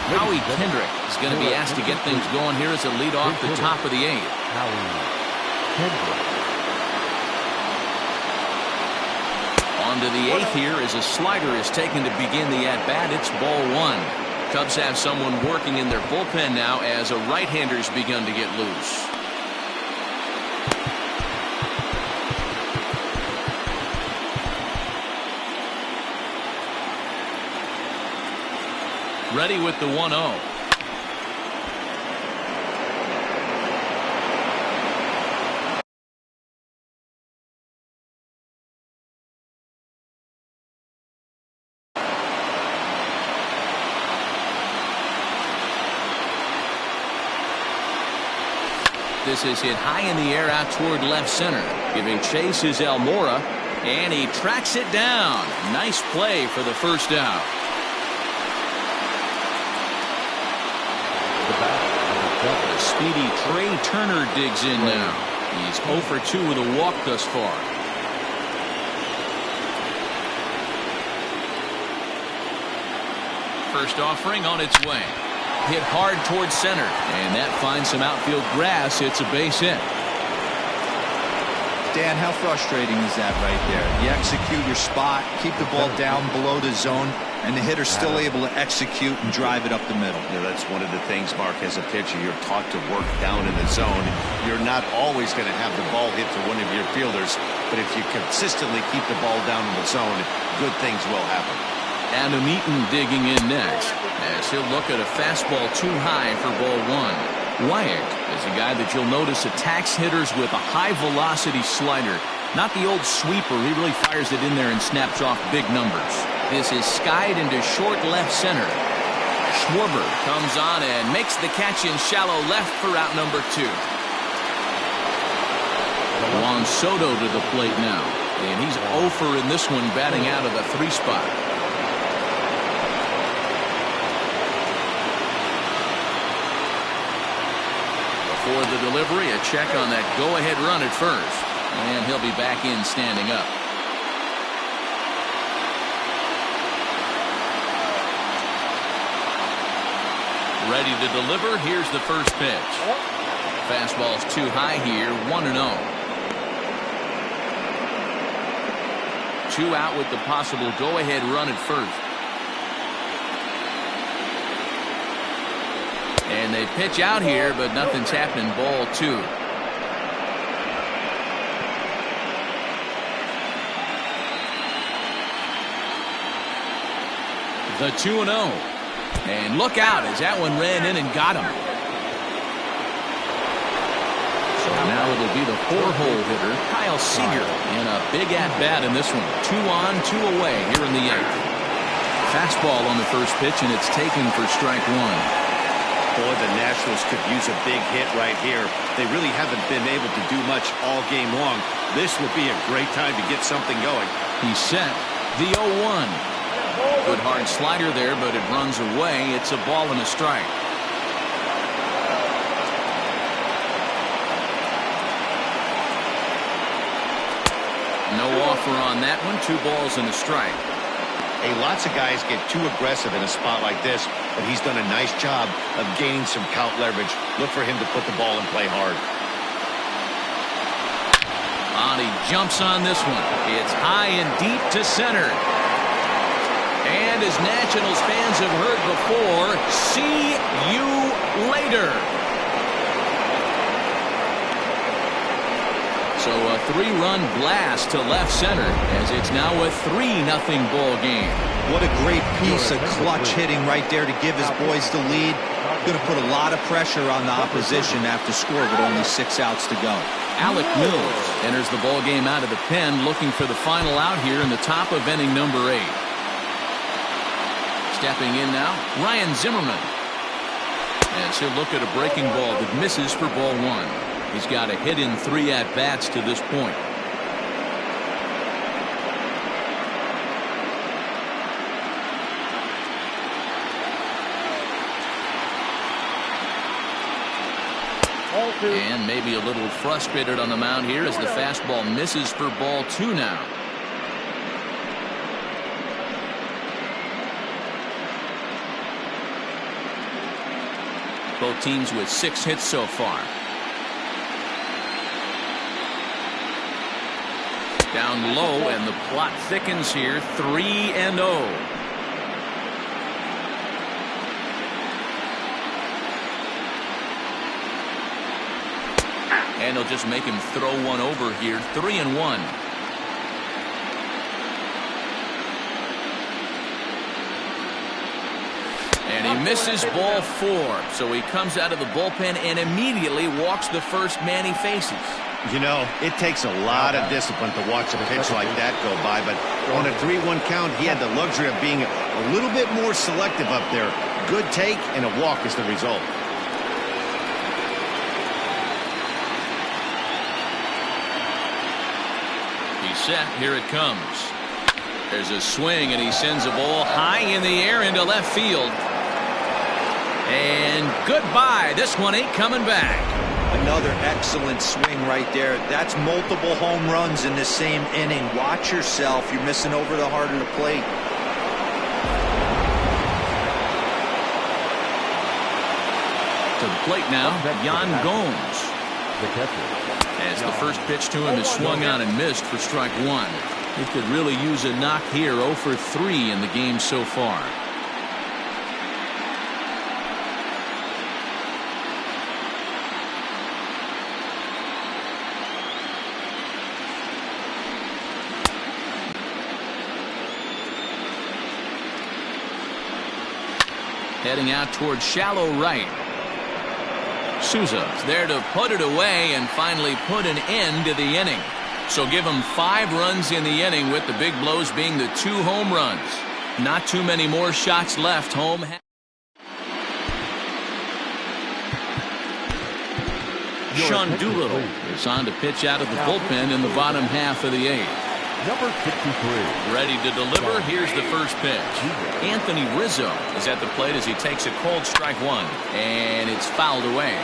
Speaker 1: Howie Kendrick is going to be asked to get things going here as a lead off the top of the 8th. On to the 8th here as a slider is taken to begin the at-bat. It's ball 1. Cubs have someone working in their bullpen now as a right-hander's begun to get loose. Ready with the 1-0. This is hit high in the air out toward left center. Giving chase is Almora, and he tracks it down. Nice play for the first out. The speedy Trey Turner digs in now. He's 0 for 2 with a walk thus far. First offering on its way. Hit hard towards center, and that finds some outfield grass. It's a base hit.
Speaker 3: Dan, how frustrating is that right there? You execute your spot, keep the ball down below the zone, and the hitter's still able to execute and drive it up the middle.
Speaker 5: Yeah, that's one of the things, Mark, as a pitcher, you're taught to work down in the zone. You're not always going to have the ball hit to one of your fielders, but if you consistently keep the ball down in the zone, good things will happen.
Speaker 1: Adam Eaton digging in next, as he'll look at a fastball too high for ball one. Wyatt is a guy that you'll notice attacks hitters with a high-velocity slider. Not the old sweeper. He really fires it in there and snaps off big numbers. This is skied into short left center. Schwarber comes on and makes the catch in shallow left for out number 2. Juan Soto to the plate now. And he's 0 for in this one, batting out of the 3 spot. For the delivery, a check on that go-ahead run at first. And he'll be back in standing up. Ready to deliver. Here's the first pitch. Fastball's too high here, 1-0. 2 out with the possible go-ahead run at first. And they pitch out here, but nothing's happening. Ball 2. The 2-0. And look out as that one ran in and got him. So now it'll be the 4-hole hitter, Kyle Seager, in a big at-bat in this one. 2 on, 2 away here in the 8th. Fastball on the first pitch, and it's taken for strike 1.
Speaker 5: Boy, the Nationals could use a big hit right here. They really haven't been able to do much all game long. This would be a great time to get something going.
Speaker 1: He's set. The 0-1. Good hard slider there, but it runs away. It's a ball and a strike. No offer on that one. 2 balls and a strike.
Speaker 5: Hey, lots of guys get too aggressive in a spot like this, but he's done a nice job of gaining some count leverage. Look for him to put the ball and play hard.
Speaker 1: He jumps on this one. It's high and deep to center. And as Nationals fans have heard before, see you later. So a 3-run blast to left center as it's now a 3-0 ball game.
Speaker 3: What a great piece of clutch hitting right there to give his boys the lead. Going to put a lot of pressure on the opposition after score with only 6 outs to go.
Speaker 1: Alec Mills enters the ball game out of the pen, looking for the final out here in the top of inning number 8. Stepping in now, Ryan Zimmerman. As he'll look at a breaking ball that misses for ball 1. He's got a hit in 3 at-bats to this point. And maybe a little frustrated on the mound here as the fastball misses for ball 2 now. Both teams with 6 hits so far. Down low, and the plot thickens here. 3-0. And they'll just make him throw one over here. 3-1. And he misses ball 4. So he comes out of the bullpen and immediately walks the first man he faces.
Speaker 5: You know, it takes a lot of discipline to watch a pitch like that go by, but on a 3-1 count, he had the luxury of being a little bit more selective up there. Good take, and a walk is the result.
Speaker 1: He's set. Here it comes. There's a swing, and he sends a ball high in the air into left field. And goodbye. This one ain't coming back.
Speaker 3: Another excellent swing right there. That's multiple home runs in the same inning. Watch yourself. You're missing over the heart of the plate.
Speaker 1: To the plate now, Yan Gomes.
Speaker 4: the catcher.
Speaker 1: As the first pitch to him is swung on and missed for strike one. He could really use a knock here. 0 for 3 in the game so far. Heading out towards shallow right. Souza's there to put it away and finally put an end to the inning. So give him 5 runs in the inning, with the big blows being the 2 home runs. Not too many more shots left. Home. Sean Doolittle is on to pitch out of the bullpen in the bottom half of the 8th.
Speaker 4: Number 63.
Speaker 1: Ready to deliver. Here's the first pitch. Anthony Rizzo is at the plate as he takes a cold strike one, and it's fouled away.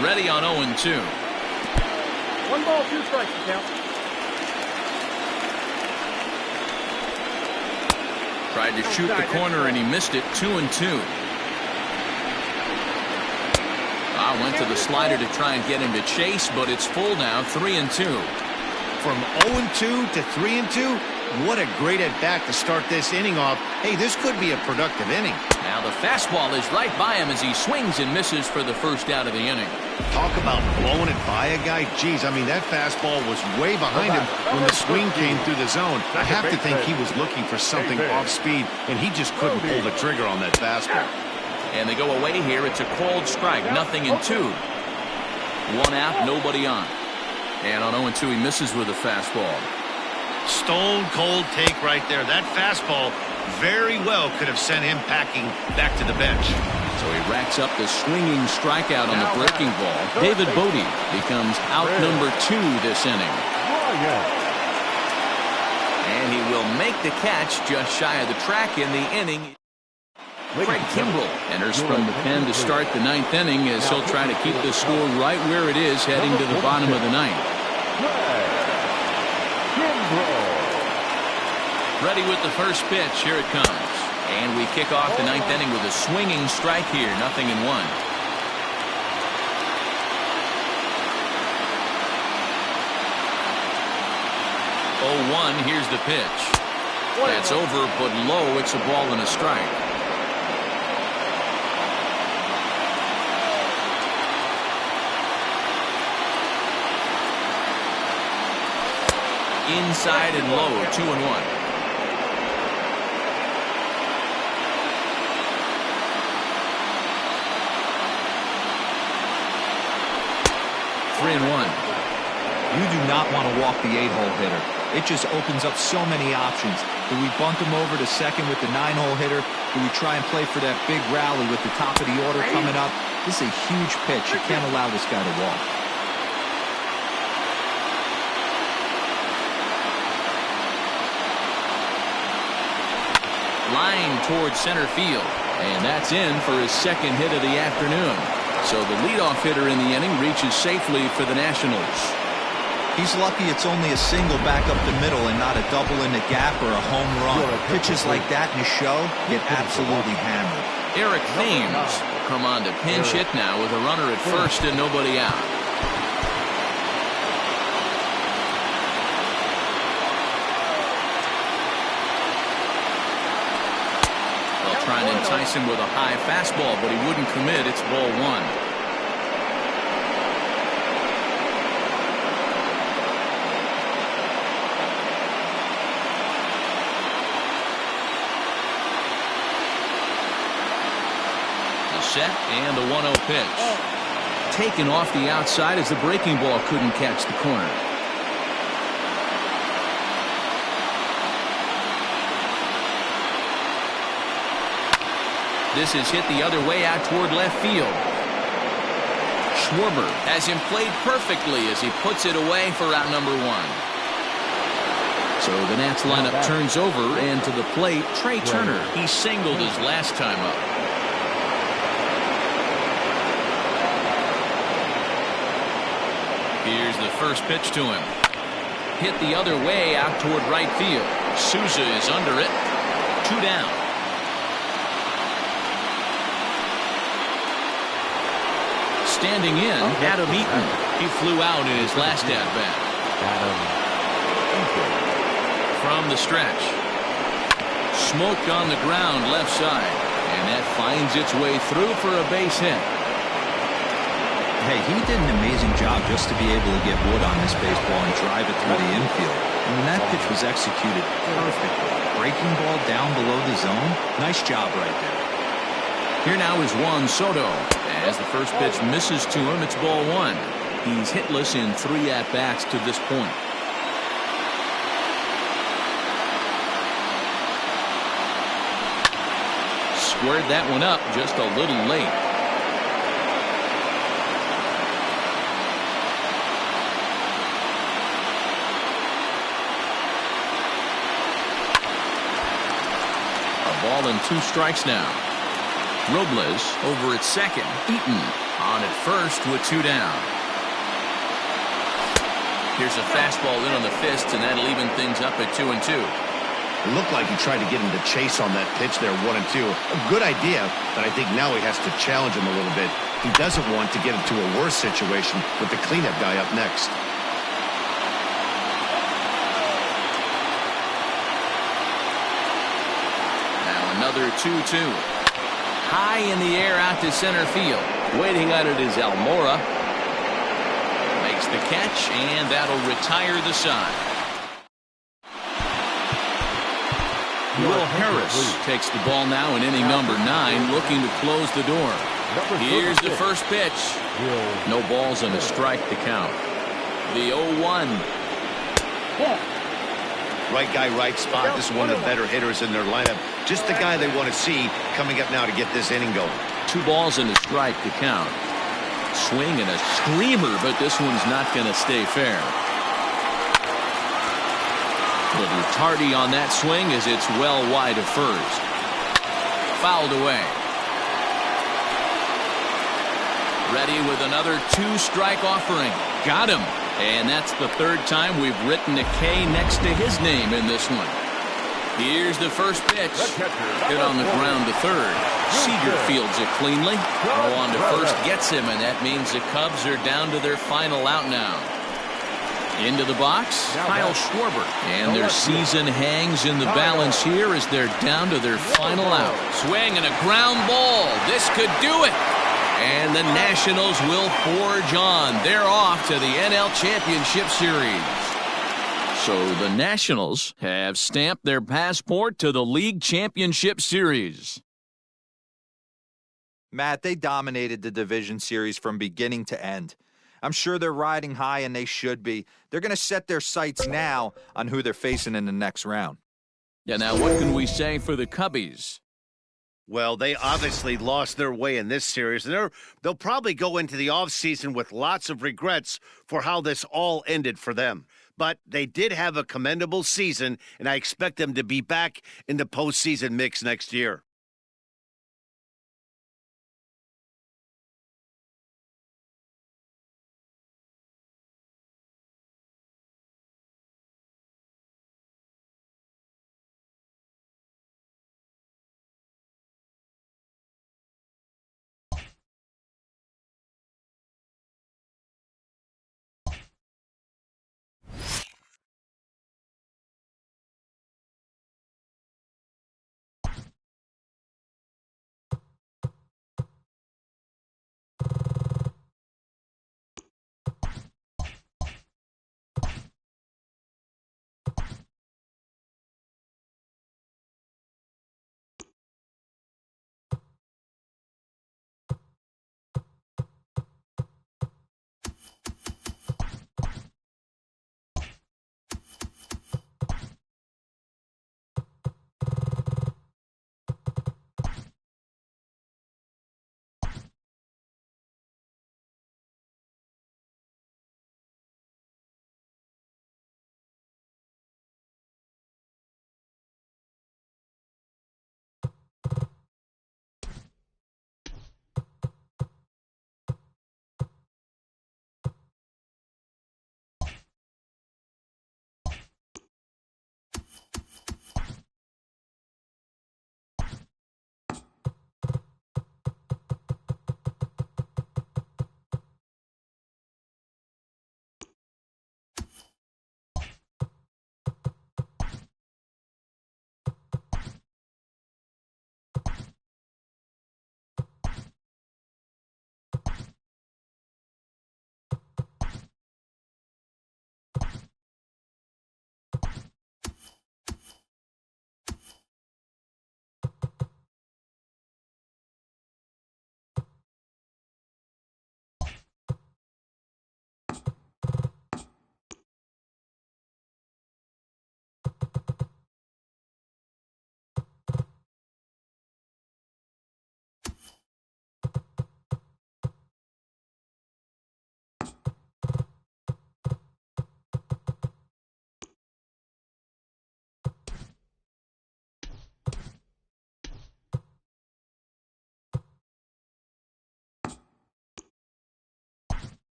Speaker 1: Ready on 0-2.
Speaker 4: 1 ball, 2 strikes to count.
Speaker 1: Tried to shoot the corner and he missed it. 2-2. Went to the slider to try and get him to chase, but it's full now. 3-2.
Speaker 5: From 0-2 to 3-2, what a great at-bat to start this inning off. Hey, this could be a productive inning.
Speaker 1: Now the fastball is right by him as he swings and misses for the first out of the inning.
Speaker 5: Talk about blowing it by a guy. Geez, I mean, that fastball was way behind him when the swing came through the zone. I have to think he was looking for something off speed, and he just couldn't pull the trigger on that fastball.
Speaker 1: And they go away here. It's a cold strike. 0-2. 1 out, nobody on. And on 0-2, he misses with a fastball.
Speaker 5: Stone cold take right there. That fastball very well could have sent him packing back to the bench.
Speaker 1: So he racks up the swinging strikeout on the breaking ball. David Bodie becomes out number 2 this inning. And he will make the catch just shy of the track in the inning. Craig Kimbrell enters from the pen to start the 9th inning as he'll try to keep the score right where it is heading to the bottom of the 9th. Ready with the first pitch. Here it comes. And we kick off the 9th inning with a swinging strike here. 0-1. Here's the pitch. That's over, but low. It's a ball and a strike. Inside and low. 2-1. 3-1.
Speaker 3: You do not want to walk the 8-hole hitter. It just opens up so many options. Do we bunt him over to second with the 9-hole hitter? Do we try and play for that big rally with the top of the order coming up? This is a huge pitch. You can't allow this guy to walk.
Speaker 1: Line towards center field. And that's in for his second hit of the afternoon. So the leadoff hitter in the inning reaches safely for the Nationals.
Speaker 3: He's lucky it's only a single back up the middle and not a double in the gap or a home run. Pitches like that in a show get absolutely hammered.
Speaker 1: Eric Thames come on to pinch hit now with a runner at first and nobody out. They'll try and entice him with a high fastball, but he wouldn't commit. It's ball 1. Set and the 1-0 pitch. Taken off the outside as the breaking ball couldn't catch the corner. This is hit the other way out toward left field. Schwarber has him played perfectly as he puts it away for out number 1. So the Nats lineup turns over, and to the plate, Trey Turner. He singled his last time up. Here's the first pitch to him. Hit the other way out toward right field. Souza is under it. 2 down. Standing in, Adam Eaton. He flew out in his last at-bat. From the stretch. Smoked on the ground left side. And that finds its way through for a base hit.
Speaker 3: Hey, he did an amazing job just to be able to get wood on this baseball and drive it through the infield. I mean, that pitch was executed perfectly. Breaking ball down below the zone. Nice job right there.
Speaker 1: Here now is Juan Soto. As the first pitch misses to him, it's ball one. He's hitless in 3 at-bats to this point. Squared that one up just a little late. A ball and 2 strikes now. Robles over at second. Eaton on at first with 2 down. Here's a fastball in on the fist, and that'll even things up at 2-2.
Speaker 6: It looked like he tried to get him to chase on that pitch there, 1-2. A good idea, but I think now he has to challenge him a little bit. He doesn't want to get into a worse situation with the cleanup guy up next.
Speaker 1: Now another 2-2. High in the air out to center field. Waiting on it is Almora. Makes the catch, and that'll retire the side. Will Harris takes the ball now in inning number 9, looking to close the door. Here's the first pitch. No balls and a strike to count. The 0-1.
Speaker 5: Right guy, right spot. This is one of the better hitters in their lineup. Just the guy they want to see coming up now to get this inning going.
Speaker 1: 2 balls and a strike to count. Swing and a screamer, but this one's not going to stay fair. Little tardy on that swing as it's well wide of first. Fouled away. Ready with another 2-strike offering. Got him. And that's the 3rd time we've written a K next to his name in this one. Here's the first pitch. Hit on the ground to third. Seager fields it cleanly. Throw on to first gets him, and that means the Cubs are down to their final out now. Into the box, Kyle Schwarber. And their season hangs in the balance here as they're down to their final out. Swing and a ground ball. This could do it. And the Nationals will forge on. They're off to the NL Championship Series. So the Nationals have stamped their passport to the League Championship Series.
Speaker 3: Matt, they dominated the division series from beginning to end. I'm sure they're riding high, and they should be. They're going to set their sights now on who they're facing in the next round.
Speaker 1: Yeah, now what can we say for the Cubbies?
Speaker 5: Well, they obviously lost their way in this series, and they'll probably go into the offseason with lots of regrets for how this all ended for them. But they did have a commendable season, and I expect them to be back in the postseason mix next year.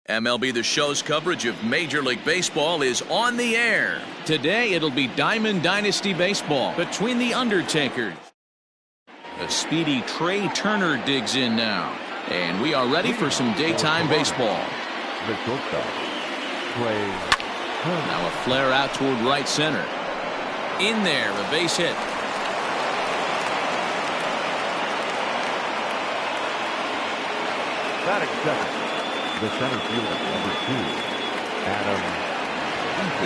Speaker 1: MLB The Show's coverage of Major League Baseball is on the air. Today it'll be Diamond Dynasty Baseball between the Undertakers. A speedy Trey Turner digs in now. And we are ready for some daytime baseball. Now a flare out toward right center. In there, a base hit.
Speaker 4: Batting second, the center fielder, number 2, Adam.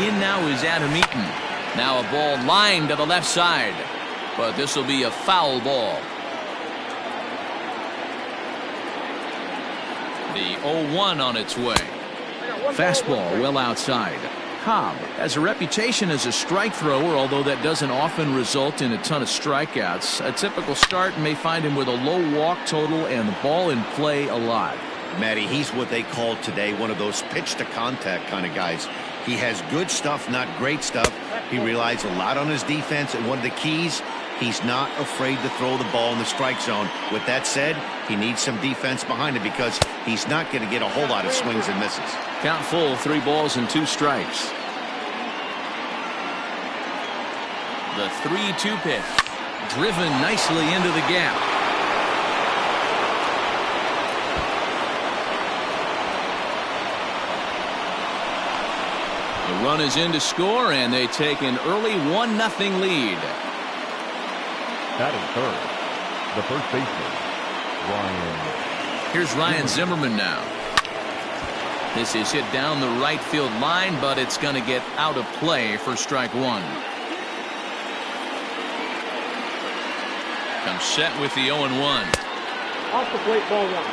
Speaker 1: In now is Adam Eaton. Now a ball lined to the left side. But this will be a foul ball. The 0-1 on its way. Fastball well outside. Cobb has a reputation as a strike thrower, although that doesn't often result in a ton of strikeouts. A typical start may find him with a low walk total and the ball in play a lot.
Speaker 6: Matty, he's what they call today one of those pitch to contact kind of guys. He has good stuff, not great stuff. He relies a lot on his defense, and one of the keys, he's not afraid to throw the ball in the strike zone. With that said, he needs some defense behind him because he's not going to get a whole lot of swings and misses.
Speaker 1: Count full, 3 balls and 2 strikes. The 3-2 pitch. Driven nicely into the gap. The run is in to score, and they take an early 1-0 lead.
Speaker 4: Batting third, the first baseman, Ryan.
Speaker 1: Here's Ryan Zimmerman now. This is hit down the right field line, but it's going to get out of play for strike 1. Comes set with the 0-1.
Speaker 4: Off the plate, ball 1.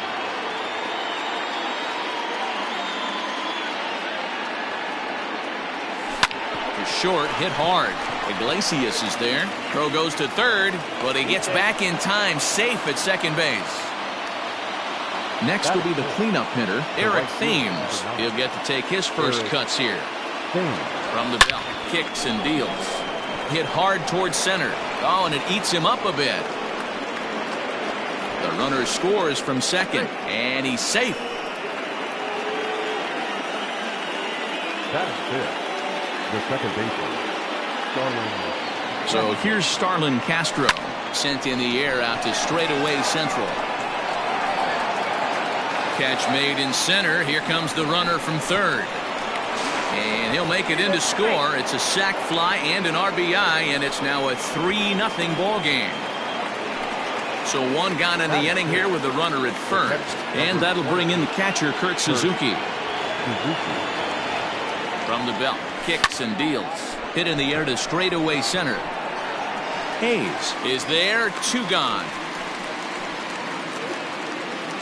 Speaker 1: Short, hit hard. Iglesias is there. Throw goes to third, but he gets back in time, safe at second base. Next will be the cleanup hitter, Eric Thames. He'll get to take his first cuts here. From the belt, kicks and deals. Hit hard towards center. Oh, and it eats him up a bit. The runner scores from second, and he's safe.
Speaker 4: That is fifth. The second baseman, Starlin.
Speaker 1: So here's Starlin Castro, sent in the air out to straightaway central. Catch made in center. Here comes the runner from third. And he'll make it in to score. It's a sac fly and an RBI, and it's now a 3-0 ball game. So 1 gone in the inning here with the runner at first. And that'll bring in the catcher, Kurt Suzuki. From the belt. Kicks and deals. Hit in the air to straightaway center. Hayes is there. 2 gone.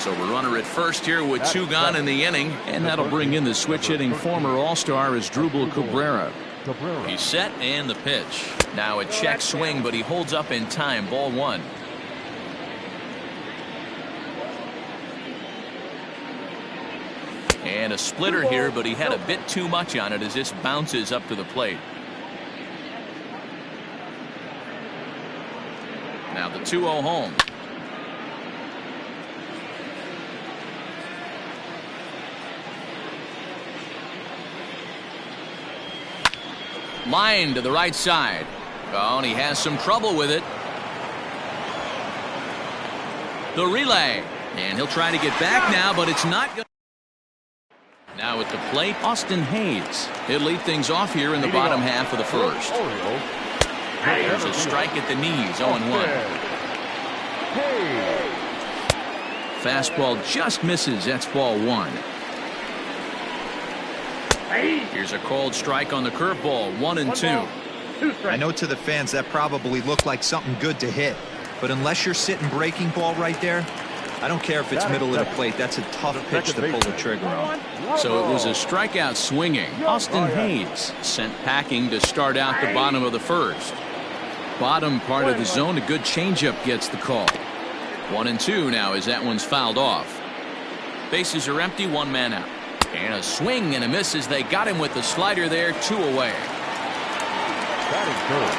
Speaker 1: So a runner at first here with 2 gone in the inning. And that'll bring in the switch-hitting former All-Star Asdrubal Cabrera. He's set and the pitch. Now a check swing, but he holds up in time. Ball 1. And a splitter here, but he had a bit too much on it as this bounces up to the plate. Now the 2-0 home. Line to the right side. Oh, and he has some trouble with it. The relay. And he'll try to get back now, but it's not good. Now at the plate, Austin Hayes. He'll lead things off here in the bottom half of the first. There's a strike at the knees, 0-1. Fastball just misses. That's ball 1. Here's a called strike on the curveball, 1-2.
Speaker 3: I know to the fans that probably looked like something good to hit, but unless you're sitting breaking ball right there, I don't care if it's middle of the plate. That's a tough pitch to pull the trigger on.
Speaker 1: So it was a strikeout swinging. Austin Hayes sent packing to start out the bottom of the first. Bottom part of the zone, a good changeup gets the call. 1-2 now as that one's fouled off. Bases are empty, 1 man out. And a swing and a miss as they got him with the slider there, 2 away.
Speaker 4: Batting third,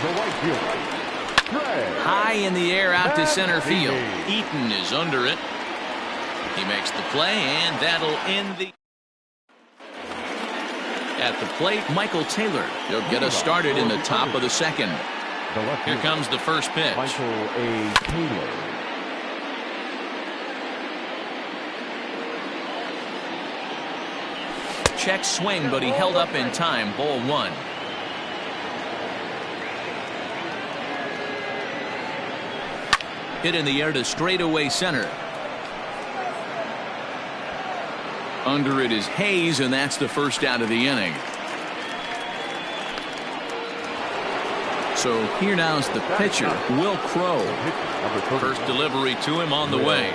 Speaker 4: the right fielder.
Speaker 1: High in the air out to center field. Eaton is under it. He makes the play, and that'll end the... At the plate, Michael Taylor. He'll get us started in the top of the second. Here comes the first pitch.
Speaker 4: Michael A. Taylor.
Speaker 1: Check swing, but he held up in time. Ball one. Hit in the air to straightaway center. Under it is Hayes, and that's the first out of the inning. So here now's the pitcher, Will Crow. First delivery to him on the way.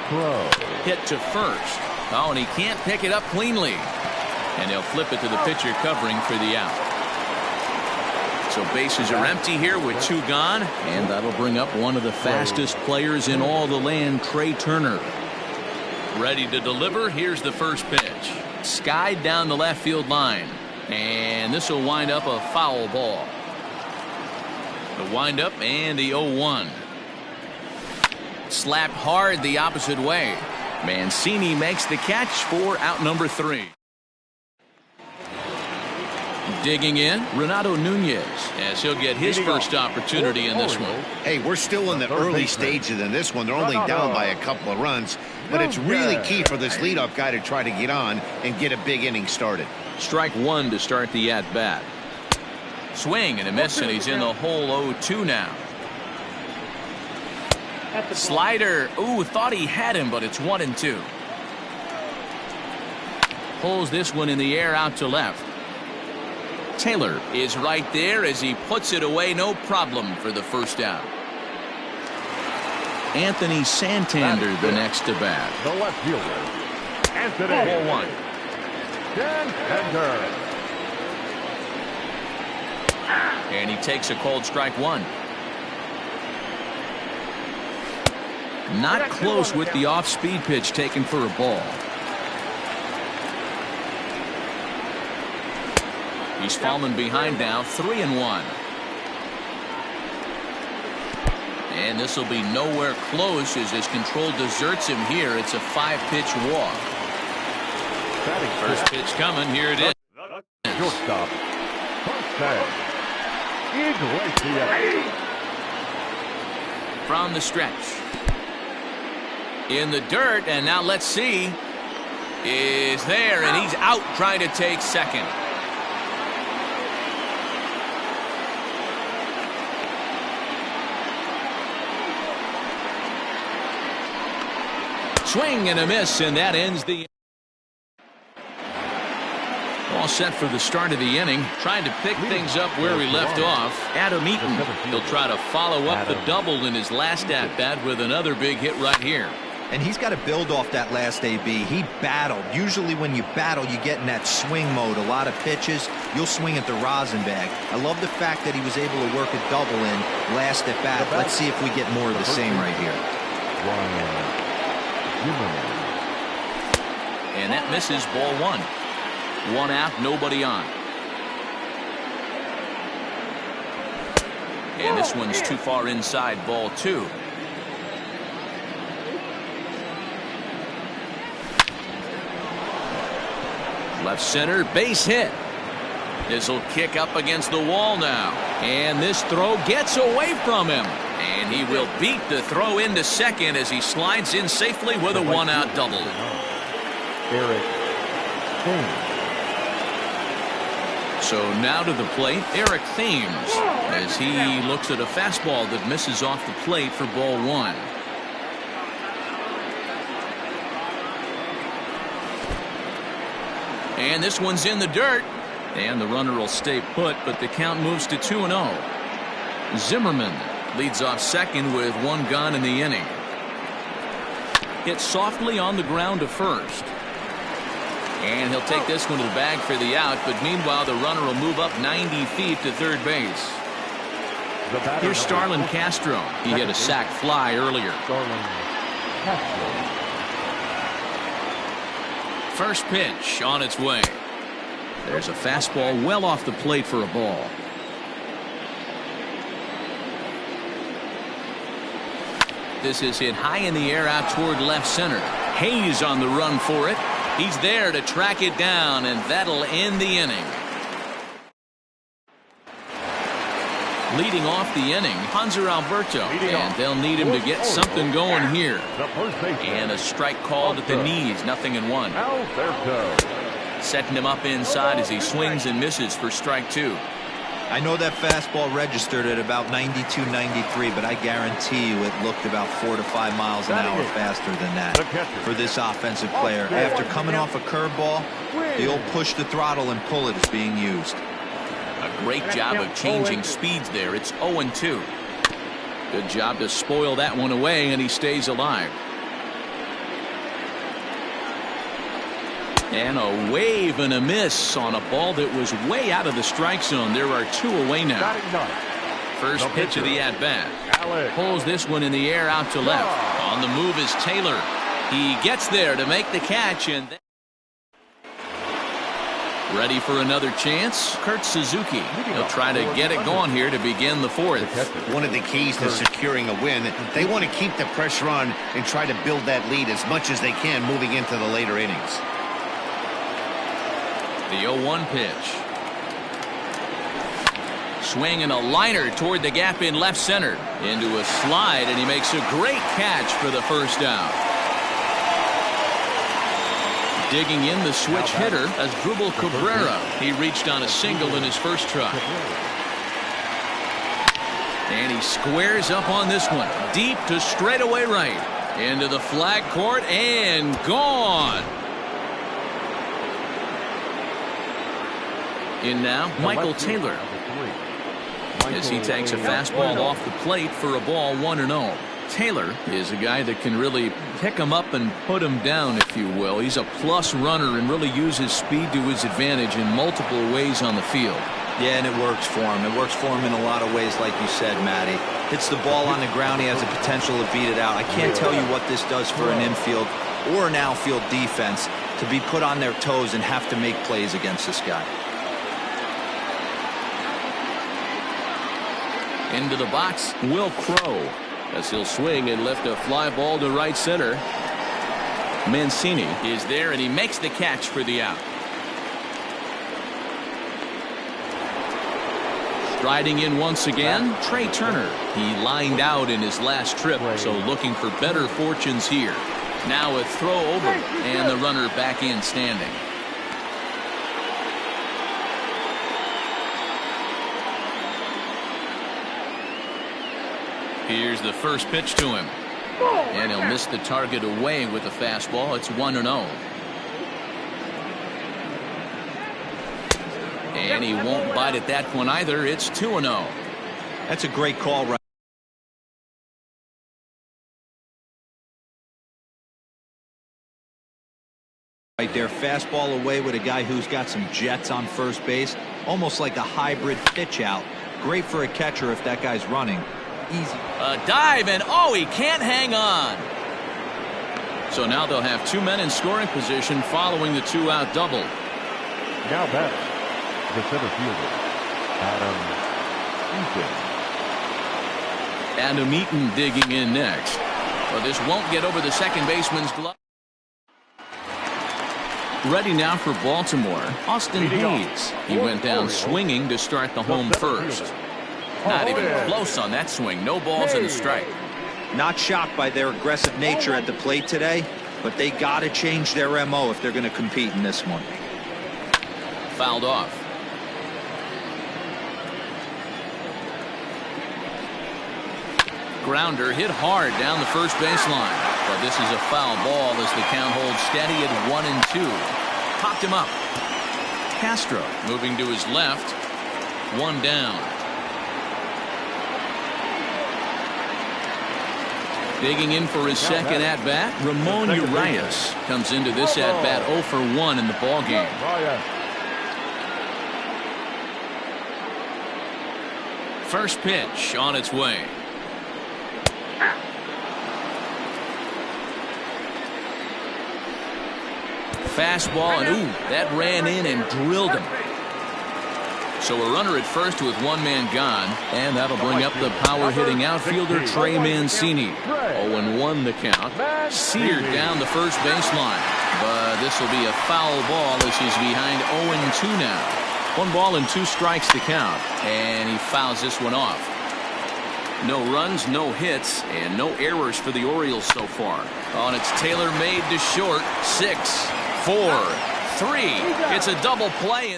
Speaker 4: Crow.
Speaker 1: Hit to first. Oh, and he can't pick it up cleanly. And he'll flip it to the pitcher covering for the out. So bases are empty here with two gone, and that'll bring up one of the fastest players in all the land, Trey Turner. Ready to deliver. Here's the first pitch. Skied down the left field line, and this will wind up a foul ball. The windup and the 0-1. Slapped hard the opposite way. Mancini makes the catch for out number 3. Digging in, Renato Nunez, as he'll get his first opportunity in this one.
Speaker 6: Hey, we're still in the early stages in this one. They're only down by a couple of runs, but it's really key for this leadoff guy to try to get on and get a big inning started.
Speaker 1: Strike one to start the at-bat. Swing and a miss, and he's in the hole 0-2 now. Slider. Ooh, thought he had him, but it's 1-2. Pulls this one in the air out to left. Taylor is right there as he puts it away, no problem for the first out. Anthony Santander the next to bat.
Speaker 4: The left fielder, Anthony.
Speaker 1: Ball one.
Speaker 4: Santander.
Speaker 1: And he takes a called strike one. Not close with the off-speed pitch taken for a ball. He's fallen behind now, 3-1. And this will be nowhere close as his control deserts him here. It's a 5-pitch walk. First pitch coming. Here it is.
Speaker 4: Shortstop.
Speaker 1: From the stretch. In the dirt, and now let's see. Is there, and he's out trying to take second. Swing and a miss, and that ends the... All set for the start of the inning. Trying to pick things up where we left off. Adam Eaton. He'll try to follow up the double in his last at-bat with another big hit right here.
Speaker 3: And he's got to build off that last AB. He battled. Usually when you battle, you get in that swing mode. A lot of pitches, you'll swing at the rosin bag. I love the fact that he was able to work a double in last at bat. Let's see if we get more of the same right here.
Speaker 1: And that misses. Ball one. One out, nobody on. And this one's too far inside. Ball two. Left center, base hit. This will kick up against the wall now. And this throw gets away from him. And he will beat the throw into second as he slides in safely with a one-out double.
Speaker 4: Eric Thames.
Speaker 1: So now to the plate, Eric Thames, as he looks at a fastball that misses off the plate for ball one. And this one's in the dirt. And the runner will stay put, but the count moves to 2-0. Zimmerman leads off second with one gone in the inning. Hit softly on the ground to first. And he'll take this one to the bag for the out, but meanwhile the runner will move up 90 feet to third base. Here's Starlin Castro. He hit a sac fly earlier. First pitch on its way. There's a fastball well off the plate for a ball. This is hit high in the air out toward left center. Hayes on the run for it. He's there to track it down, and that'll end the inning. Leading off the inning, Hanser Alberto, and they'll need him to get something going here. And a strike called at the knees, 0-1. Setting him up inside as he swings and misses for strike 2.
Speaker 3: I know that fastball registered at about 92, 93, but I guarantee you it looked about 4 to 5 miles an hour faster than that. For this offensive player, after coming off a curveball, the old push the throttle and pull it is being used.
Speaker 1: A great job of changing speeds there. It's 0-2. Good job to spoil that one away, and he stays alive. And a wave and a miss on a ball that was way out of the strike zone. There are 2 away now. First pitch of the at-bat. Pulls this one in the air out to left. On the move is Taylor. He gets there to make the catch, and ready for another chance. Kurt Suzuki. He'll try to get it going here to begin the 4th.
Speaker 6: One of the keys to securing a win, they want to keep the pressure on and try to build that lead as much as they can moving into the later innings.
Speaker 1: The 0-1 pitch. Swing and a liner toward the gap in left center. Into a slide, and he makes a great catch for the first out. Digging in the switch hitter as Drupal Cabrera. He reached on a single in his first try. And he squares up on this one. Deep to straightaway right. Into the flag court and gone. In now, Michael Taylor. As he takes a fastball off the plate for a ball, 1-0. Taylor is a guy that can really pick him up and put him down, if you will. He's a plus runner and really uses speed to his advantage in multiple ways on the field.
Speaker 3: Yeah, and it works for him. It works for him in a lot of ways, like you said, Matty. Hits the ball on the ground. He has the potential to beat it out. I can't tell you what this does for an infield or an outfield defense to be put on their toes and have to make plays against this guy.
Speaker 1: Into the box, Will Crow, as he'll swing and lift a fly ball to right center. Mancini is there, and he makes the catch for the out. Striding in once again, Trey Turner. He lined out in his last trip, so looking for better fortunes here. Now a throw over, and the runner back in standing. Here's the first pitch to him. And he'll miss the target away with the fastball. It's 1-0. And he won't bite at that one either. It's 2-0.
Speaker 3: That's a great call right there. Fastball away with a guy who's got some jets on first base. Almost like a hybrid pitch out. Great for a catcher if that guy's running. Easy.
Speaker 1: A dive, and oh, he can't hang on. So now they'll have 2 men in scoring position following the 2-out double.
Speaker 4: Now back, the center fielder, Adam Eaton.
Speaker 1: Adam Eaton digging in next. But this won't get over the second baseman's glove. Ready now for Baltimore, Austin Hayes. He went down swinging to start the home first. Not even close on that swing. No balls and a strike.
Speaker 3: Not shocked by their aggressive nature at the plate today, but they got to change their MO if they're going to compete in this one.
Speaker 1: Fouled off. Grounder hit hard down the first baseline. But this is a foul ball as the count holds steady at 1-2. Popped him up. Castro moving to his left. 1 down. Digging in for his second at-bat, Ramon Urias comes into this at-bat 0 for 1 in the ballgame. First pitch on its way. Fastball, and ooh, that ran in and drilled him. So a runner at first with one man gone, and that'll bring up the power-hitting outfielder Trey Mancini. 0-1 the count. Seared down the first baseline. But this will be a foul ball as he's behind 0-2 now. 1 ball and 2 strikes to count, and he fouls this one off. No runs, no hits, and no errors for the Orioles so far. Oh, and it's tailor-made to short. 6, 4, 3. It's a double play.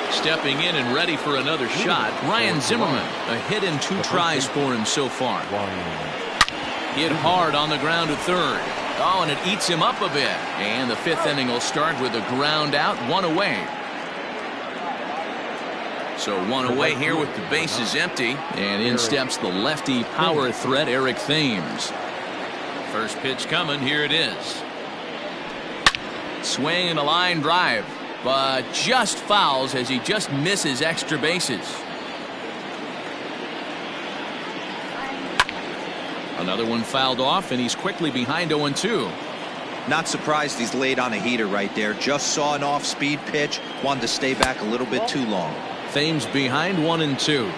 Speaker 1: Stepping in and ready for another shot, Ryan Zimmerman. A hit and 2 tries for him so far. Hit hard on the ground to third. Oh, and it eats him up a bit. And the 5th inning will start with a ground out, 1 away. So 1 away here with the bases empty. And in steps the lefty power threat, Eric Thames. First pitch coming. Here it is. Swing and a line drive. But just fouls as he just misses extra bases. Another one fouled off, and he's quickly behind 0-2.
Speaker 3: Not surprised he's laid on a heater right there. Just saw an off-speed pitch. Wanted to stay back a little bit too long.
Speaker 1: Thames behind 1-2.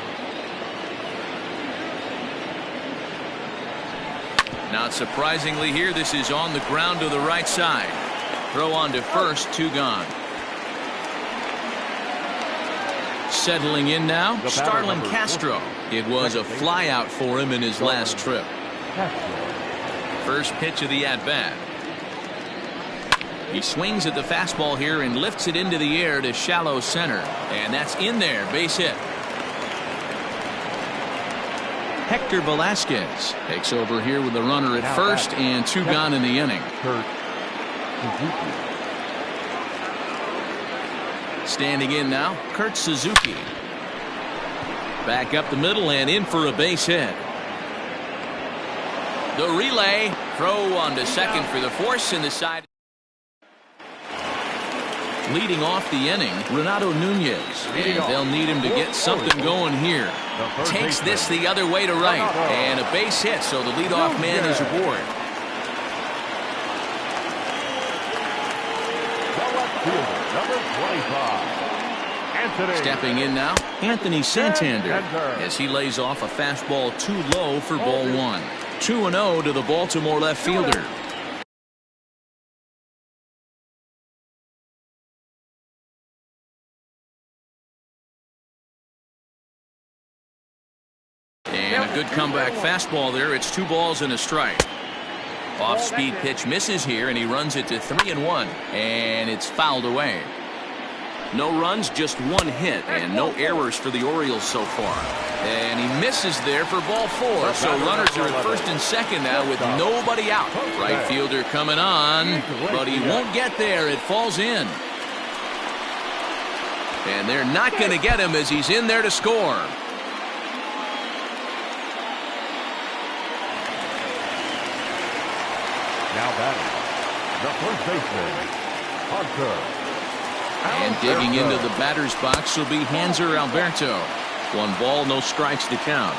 Speaker 1: Not surprisingly here, this is on the ground to the right side. Throw on to first, 2 gone. Settling in now, Starlin Castro. It was a flyout for him in his last trip. First pitch of the at-bat. He swings at the fastball here and lifts it into the air to shallow center. And that's in there, base hit. Hector Velasquez takes over here with the runner at first and 2 gone in the inning. Standing in now, Kurt Suzuki. Back up the middle and in for a base hit. The relay, throw on to second for the force in the side. Leading off the inning, Renato Nunez. And they'll need him to get something going here. Takes this the other way to right. And a base hit, so the leadoff man is aboard. Stepping in now, Anthony Santander, as he lays off a fastball too low for ball 1. 2-0 to the Baltimore left fielder. And a good comeback fastball there. It's 2 balls and a strike. Off-speed pitch misses here, and he runs it to 3-1, and it's fouled away. No runs, just 1 hit, and no errors for the Orioles so far. And he misses there for ball 4, so runners are at first and second now with nobody out. Right fielder coming on, but he won't get there. It falls in. And they're not going to get him as he's in there to score.
Speaker 4: Now batting, the first baseman, Hunter.
Speaker 1: And digging into the batter's box will be Hanser Alberto. 1 ball, no strikes to count.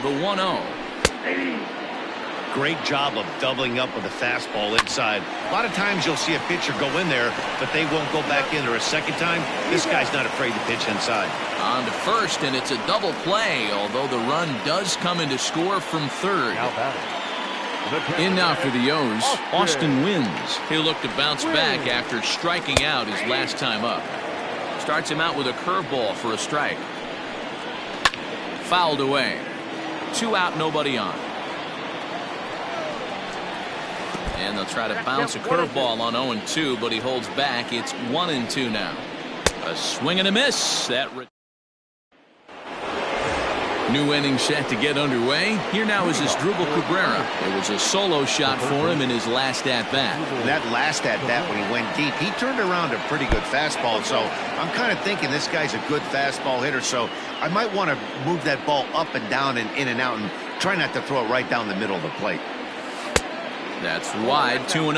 Speaker 1: The 1-0.
Speaker 6: Great job of doubling up with the fastball inside. A lot of times you'll see a pitcher go in there, but they won't go back in there a second time. This guy's not afraid to pitch inside.
Speaker 1: On to first, and it's a double play, although the run does come in to score from third. In now for the O's, Austin Wins. He'll look to bounce back after striking out his last time up. Starts him out with a curveball for a strike. Fouled away. 2 out, nobody on. And they'll try to bounce a curveball on 0-2, but he holds back. It's 1-2 now. A swing and a miss. New inning set to get underway. Here now is Asdrubal Cabrera. It was a solo shot for him in his last at-bat.
Speaker 6: That last at-bat when he went deep, he turned around a pretty good fastball. So I'm kind of thinking this guy's a good fastball hitter. So I might want to move that ball up and down and in and out and try not to throw it right down the middle of the plate.
Speaker 1: That's wide, 2-0.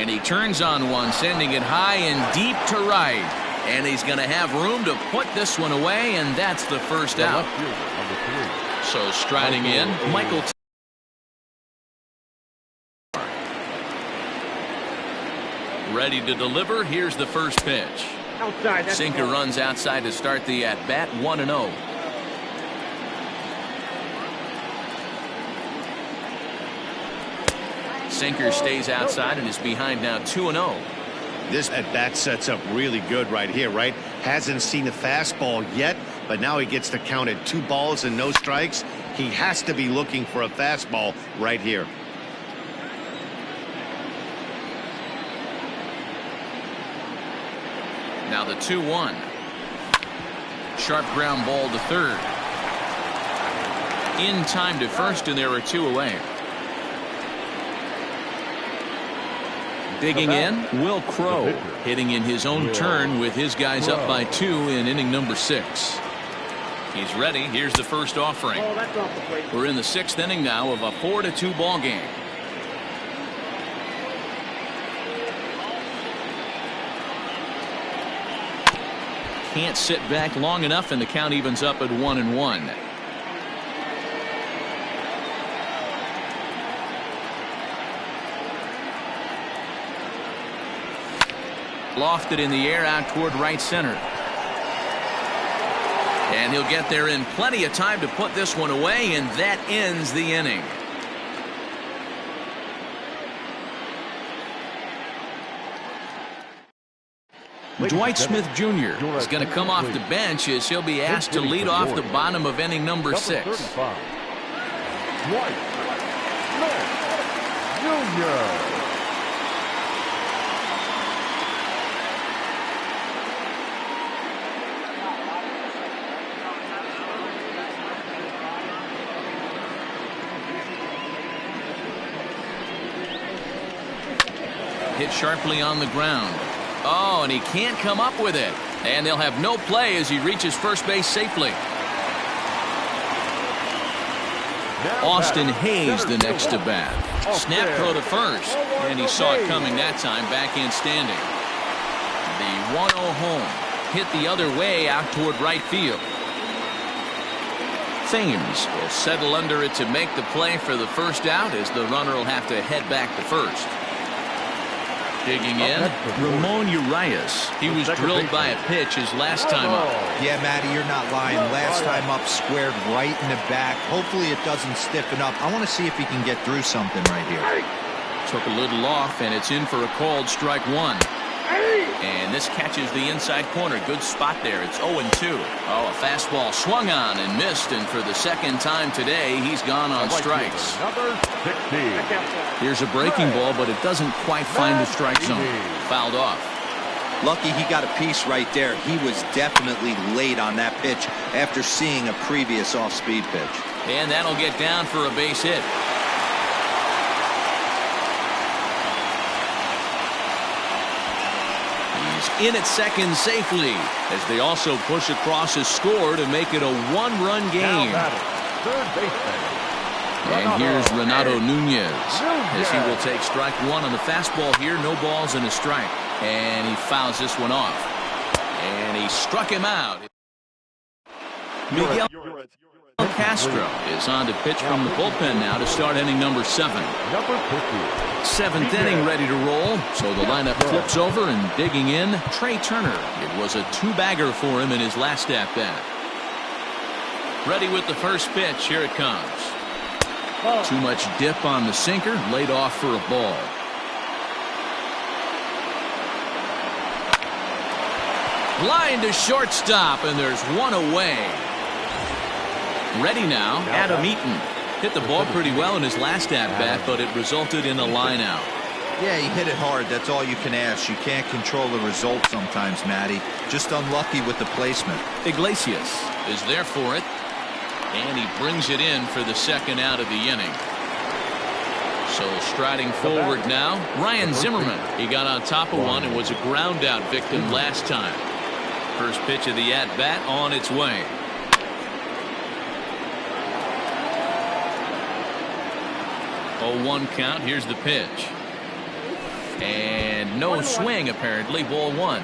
Speaker 1: And he turns on one, sending it high and deep to right. And he's going to have room to put this one away, and that's the first out. So striding in, Michael. Ready to deliver. Here's the first pitch. Sinker runs outside to start the at-bat, 1-0. Sinker stays outside and is behind now 2-0.
Speaker 6: This at-bat sets up really good right here, right? Hasn't seen a fastball yet, but now he gets to count at 2 balls and no strikes. He has to be looking for a fastball right here.
Speaker 1: Now the 2-1. Sharp ground ball to third. In time to first, and there are 2 away. Digging in, Will Crow, hitting in his own turn with his guys up by 2 in inning number 6. He's ready. Here's the first offering. We're in the 6th inning now of a 4-2 ball game. Can't sit back long enough, and the count evens up at 1-1. Lofted in the air out toward right center. And he'll get there in plenty of time to put this one away, and that ends the inning. Dwight Smith Jr. is going to come off the bench as he'll be asked to lead off the bottom of inning number 6.
Speaker 4: Dwight Smith Jr.
Speaker 1: Hit sharply on the ground. Oh, and he can't come up with it. And they'll have no play as he reaches first base safely. Austin Hayes the next to bat. Snap throw to first. And he saw it coming that time, back in standing. The 1-0 home. Hit the other way out toward right field. Thames will settle under it to make the play for the first out, as the runner will have to head back to first. Digging in, Ramon Urias. He was drilled by a pitch his last time up.
Speaker 3: Yeah, Matty, you're not lying. Last time up, squared right in the back. Hopefully it doesn't stiffen up. I want to see if he can get through something right here.
Speaker 1: Took a little off, and it's in for a called strike 1. And this catches the inside corner. Good spot there. It's 0-2. Oh, a fastball swung on and missed, and for the second time today, he's gone on strikes. Here's a breaking ball, but it doesn't quite find the strike zone. Fouled off.
Speaker 3: Lucky he got a piece right there. He was definitely late on that pitch after seeing a previous off-speed pitch.
Speaker 1: And that'll get down for a base hit. He's in at second safely, as they also push across his score to make it a 1-run game. And here's Renato Nunez, as he will take strike 1 on the fastball here. No balls and a strike. And he fouls this one off. And he struck him out. Miguel Castro is on to pitch from the bullpen now to start inning number 7. 7th inning ready to roll. So the lineup flips over, and digging in, Trey Turner. It was a 2-bagger for him in his last at-bat. Ready with the first pitch. Here it comes. Too much dip on the sinker, laid off for a ball. Line to shortstop, and there's one away. Ready now, Adam Eaton. Hit the ball pretty well in his last at-bat, but it resulted in a line out.
Speaker 3: Yeah, he hit it hard. That's all you can ask. You can't control the result sometimes, Matty. Just unlucky with the placement.
Speaker 1: Iglesias is there for it. And he brings it in for the second out of the inning. So striding forward now, Ryan Zimmerman. He got on top of one and was a ground out victim last time. First pitch of the at-bat on its way. Oh, 1 count. Here's the pitch. And no swing, apparently. Ball 1.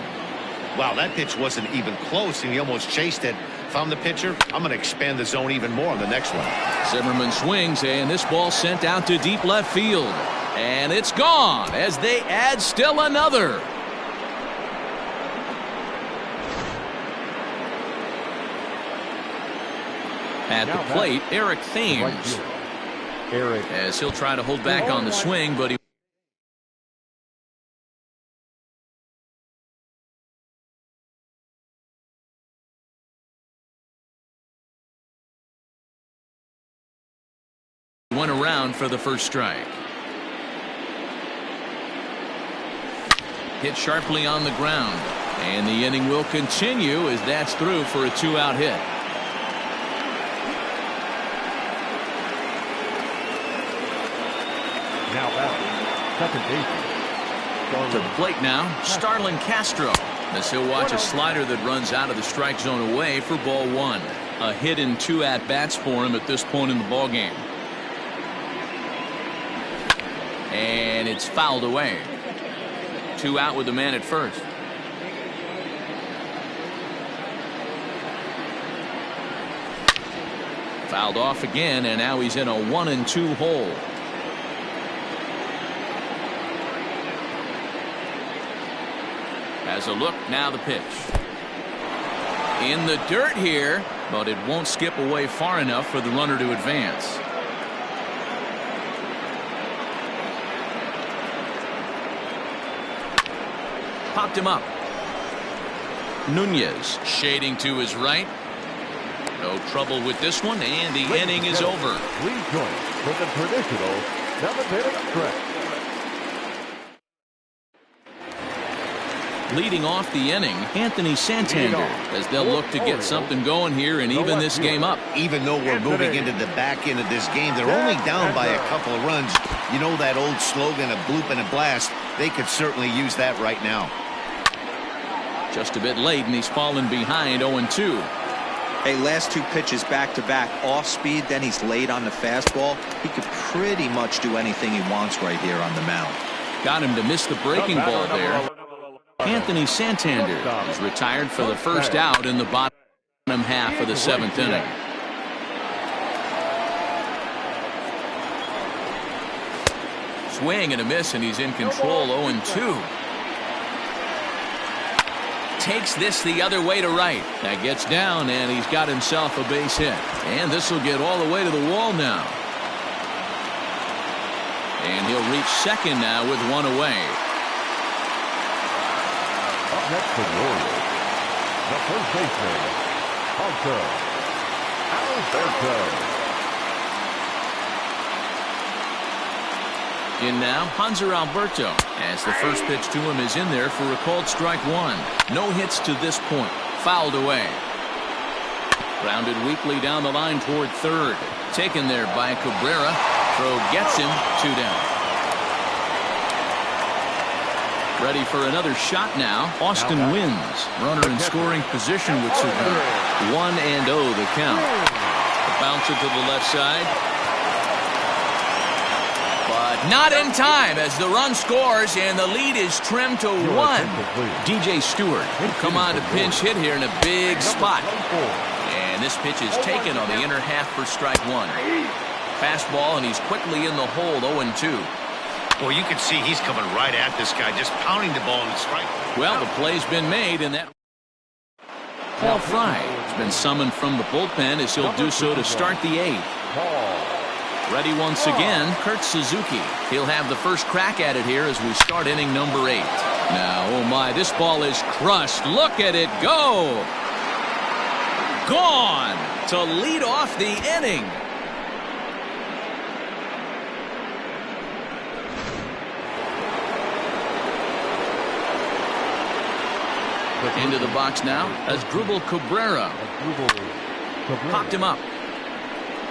Speaker 6: Wow, that pitch wasn't even close, and he almost chased it. If I'm the pitcher, I'm going to expand the zone even more on the next one.
Speaker 1: Zimmerman swings, and this ball sent out to deep left field. And it's gone as they add still another. At the plate, Eric Thames. As he'll try to hold back on the swing, but he went around for the first strike. Hit sharply on the ground, and the inning will continue as that's through for a 2-out hit.
Speaker 4: Now out, second baseman.
Speaker 1: To the plate now, Starlin Castro. As he'll watch a slider that runs out of the strike zone away for ball 1. A hit in 2 at-bats for him at this point in the ballgame. And it's fouled away. 2 out with the man at first. Fouled off again, and now he's in a 1-2 hole. Has a look, now the pitch. In the dirt here, but it won't skip away far enough for the runner to advance. Popped him up. Nunez shading to his right. No trouble with this one, and the inning is over.
Speaker 4: 3 joints for the traditional 7th stretch.
Speaker 1: Leading off the inning, Anthony Santander, as they'll look to get something going here and even this game up.
Speaker 6: Even though we're moving into the back end of this game, they're only down by a couple of runs. You know that old slogan, a bloop and a blast. They could certainly use that right now.
Speaker 1: Just a bit late, and he's fallen behind 0-2.
Speaker 3: Hey, last 2 pitches back-to-back, off speed, then he's late on the fastball. He could pretty much do anything he wants right here on the mound.
Speaker 1: Got him to miss the breaking ball there. Anthony Santander is retired for the first out in the bottom half of the 7th inning. Swing and a miss, and he's in control. 0-2. Takes this the other way to right. That gets down, and he's got himself a base hit. And this will get all the way to the wall now. And he'll reach second now with 1 away.
Speaker 4: Up next for the Orioles, the first baseman, Alberto.
Speaker 1: In now, Hanser Alberto, as the first pitch to him is in there for a called strike 1. No hits to this point. Fouled away. Grounded weakly down the line toward third. Taken there by Cabrera. Throw gets him. 2 down. Ready for another shot now. Austin wins. Runner in scoring position with Segura. 1-0 the count. The bouncer to the left side. But not in time as the run scores and the lead is trimmed to 1. DJ Stewart will come on to pinch hit here in a big spot. And this pitch is taken on the inner half for strike 1. Fastball, and he's quickly in the hole. 0-2.
Speaker 6: Well, you can see he's coming right at this guy, just pounding the ball in the strike.
Speaker 1: Well, the play's been made, and that Paul Fry has been summoned from the bullpen as he'll do so to start the 8th. Ready once again, Kurt Suzuki. He'll have the first crack at it here as we start inning number 8. Now, oh my, this ball is crushed. Look at it go. Gone to lead off the inning. Into the box now as Drupal Cabrera. Popped him up.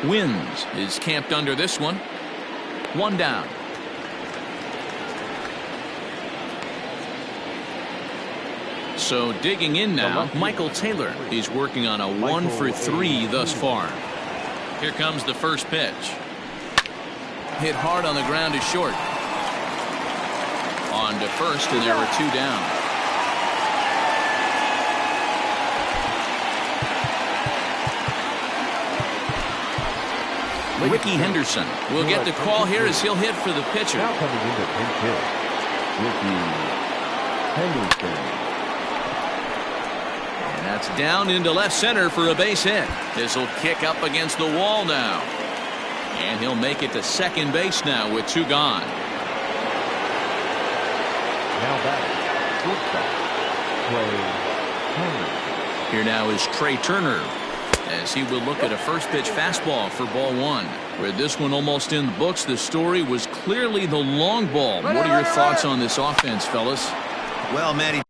Speaker 1: Wins is camped under this one. 1 down. So digging in now, Michael Taylor. He's working on a 1 for 3 thus far. Here comes the first pitch. Hit hard on the ground is short. On to first, and there are 2 down. Ricky Henderson will get the call here as he'll hit for the pitcher.
Speaker 4: Now coming in to pinch hit, Ricky Henderson.
Speaker 1: And that's down into left center for a base hit. This will kick up against the wall now. And he'll make it to second base now with 2 gone.
Speaker 4: Now back, shortstop, Trey Turner.
Speaker 1: Here now is Trey Turner, as he will look at a first pitch fastball for ball 1. With this one almost in the books, the story was clearly the long ball. What are your thoughts on this offense, fellas?
Speaker 6: Well, Matty,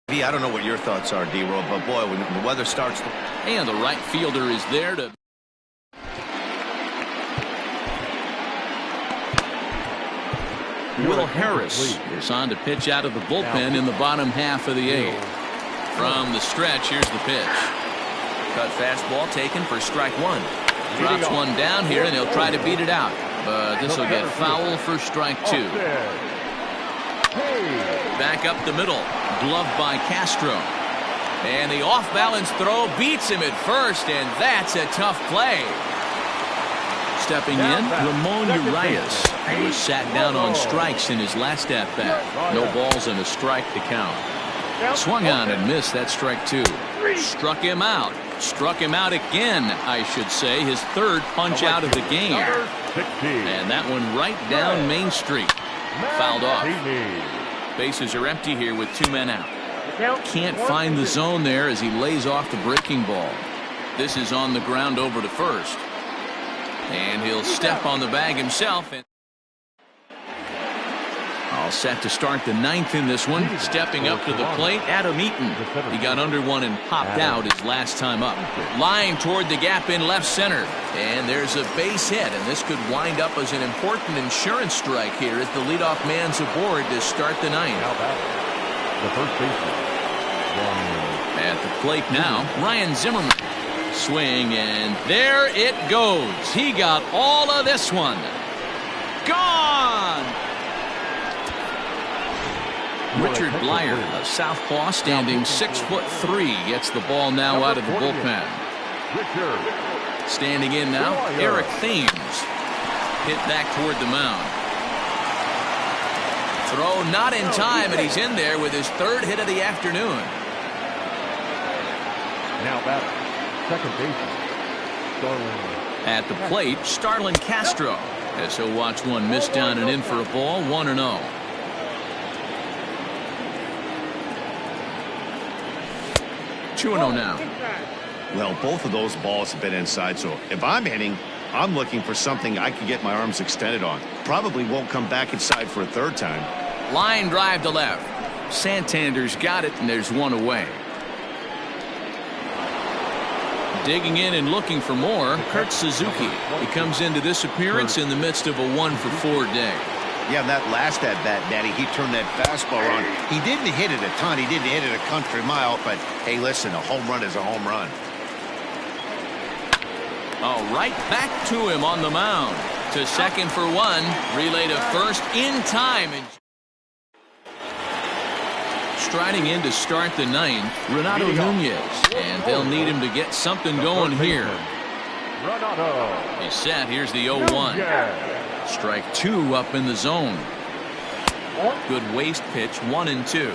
Speaker 6: I don't know what your thoughts are, D-Roll, but boy, when the weather starts to...
Speaker 1: And the right fielder is there to... Will Harris is on to pitch out of the bullpen in the bottom half of the 8th. From the stretch, here's the pitch. Cut fastball taken for strike 1. Drops one down here, and he'll try to beat it out. But this will get foul for strike 2. Back up the middle. Gloved by Castro. And the off-balance throw beats him at first, and that's a tough play. Stepping in, Ramon Urias, who was sat down on strikes in his last at-bat. No balls and a strike to count. Swung on and missed. That strike 2. Struck him out. Struck him out again, I should say. His 3rd punch out of the game. And that one right down Main Street. Fouled off. Bases are empty here with 2 men out. Can't find the zone there as he lays off the breaking ball. This is on the ground over to first. And he'll step on the bag himself. And all set to start the 9th in this one. Stepping up to the plate, Adam Eaton. He got under one and popped out his last time up. Line toward the gap in left center. And there's a base hit, and this could wind up as an important insurance strike here as the leadoff man's aboard to start the 9th.
Speaker 4: The first baseman,
Speaker 1: At the plate now, Ryan Zimmerman. Swing, and there it goes. He got all of this one. Gone! Richard Blyer, a southpaw, standing 6'3", gets the ball now out of the bullpen. Standing in now, Eric Thames. Hit back toward the mound. Throw not in time, and he's in there with his 3rd hit of the afternoon.
Speaker 4: now batter, second baseman, Starlin.
Speaker 1: At the plate, Starlin Castro, as he'll watch one miss down and in for a ball, 1-0. Two and 0 now.
Speaker 6: Well, both of those balls have been inside, so if I'm hitting, I'm looking for something I can get my arms extended on. Probably won't come back inside for a 3rd time.
Speaker 1: Line drive to left. Santander's got it, and there's one away. Digging in and looking for more, Kurt Suzuki. He comes into this appearance in the midst of a 1-for-4 day.
Speaker 6: Yeah, that last at-bat, Daddy, he turned that fastball on. He didn't hit it a ton. He didn't hit it a country mile, but, hey, listen, a home run is a home run.
Speaker 1: Oh, right back to him on the mound. To second for one. Relay to first in time. And striding in to start the 9th, Renato Nunez. And they'll need him to get something going here. He's set. Here's the 0-1. Strike 2 up in the zone. Good waist pitch, 1-2.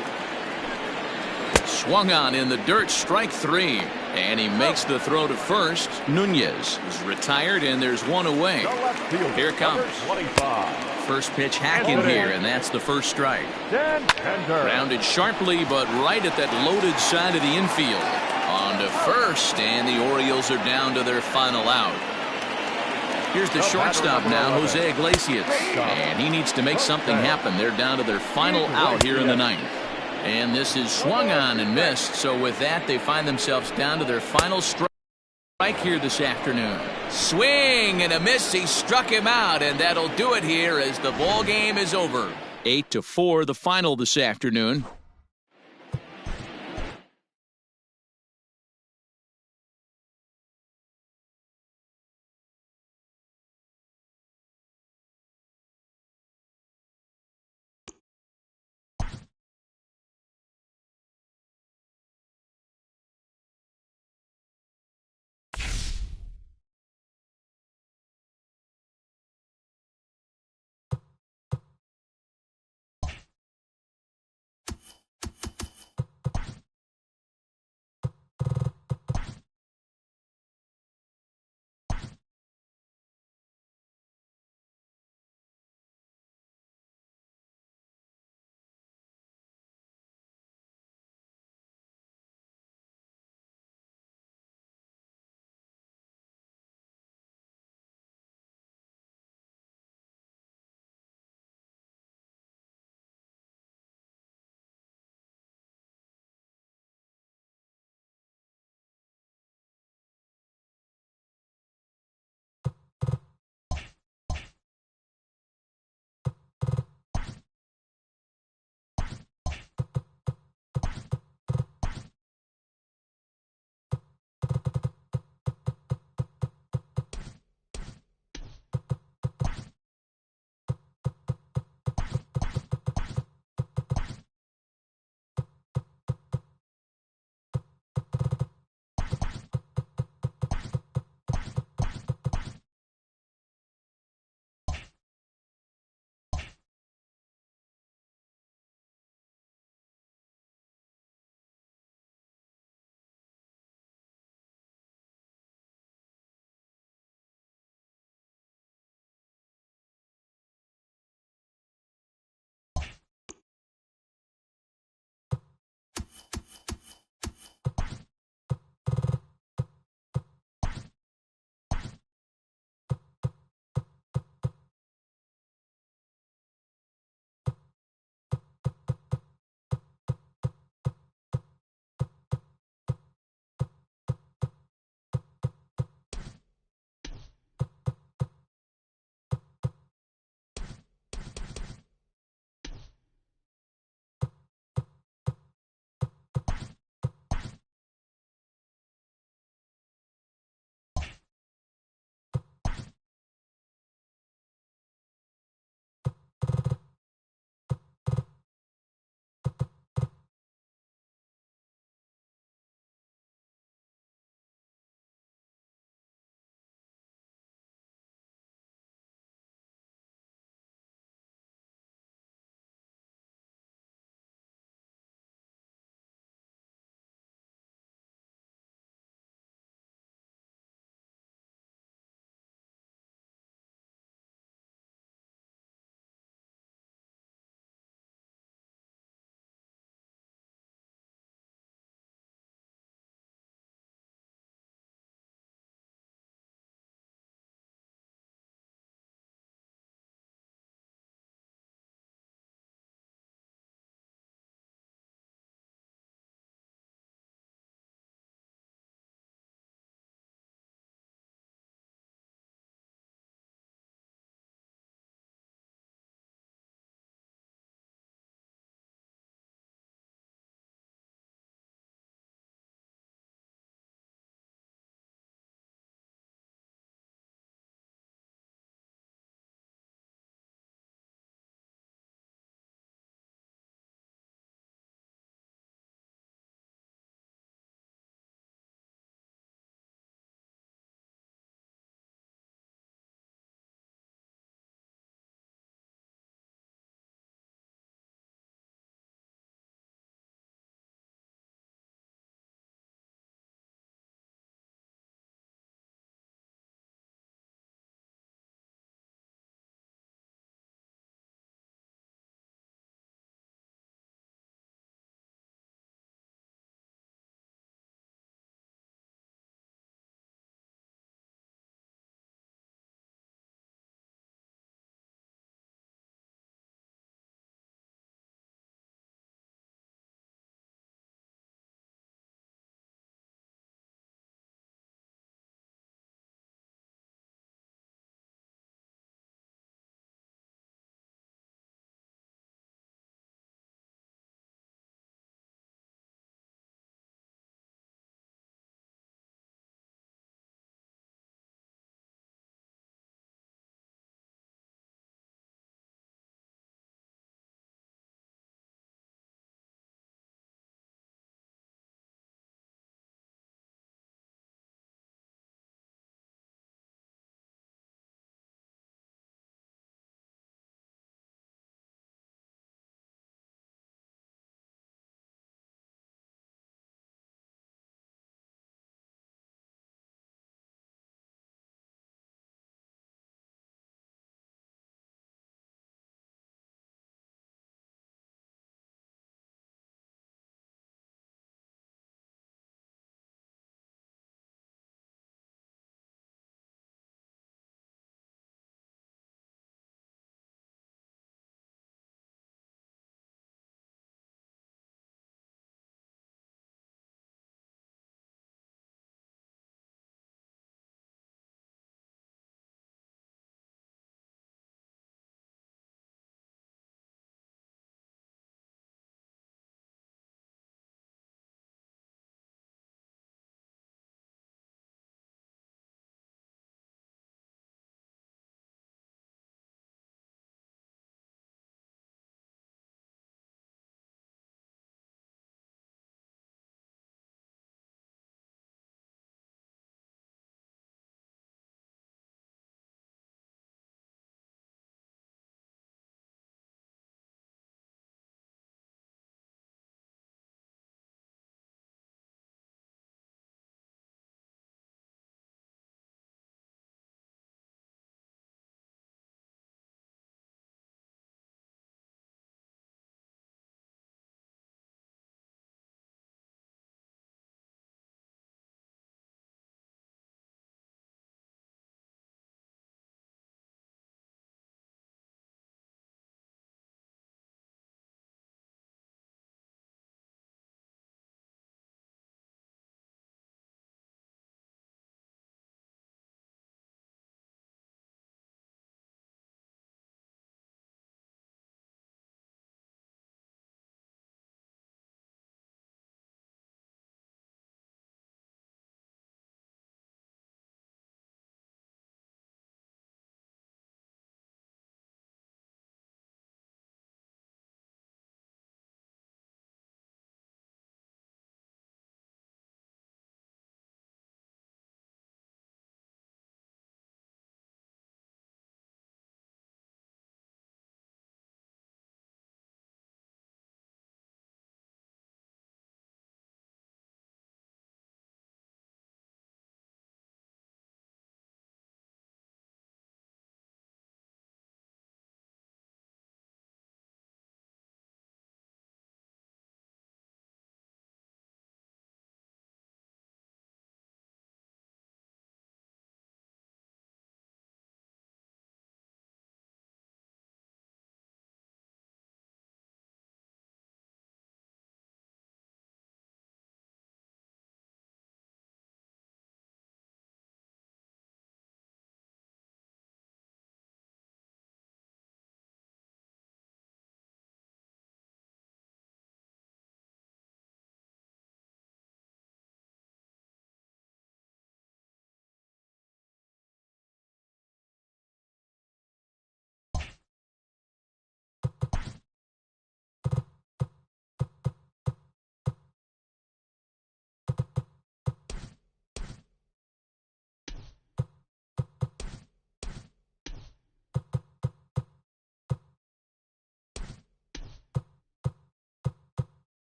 Speaker 1: Swung on in the dirt, strike 3. And he makes the throw to first. Nunez is retired, and there's one away. Here it comes. First pitch hacking here, and that's the first strike. Rounded sharply, but right at that loaded side of the infield. On to first, and the Orioles are down to their final out. Here's the shortstop now, Jose Iglesias. And he needs to make something happen. They're down to their final out here in the 9th. And this is swung on and missed. So with that, they find themselves down to their final strike here this afternoon. Swing and a miss. He struck him out, and that'll do it here as the ball game is over. 8-4, the final this afternoon.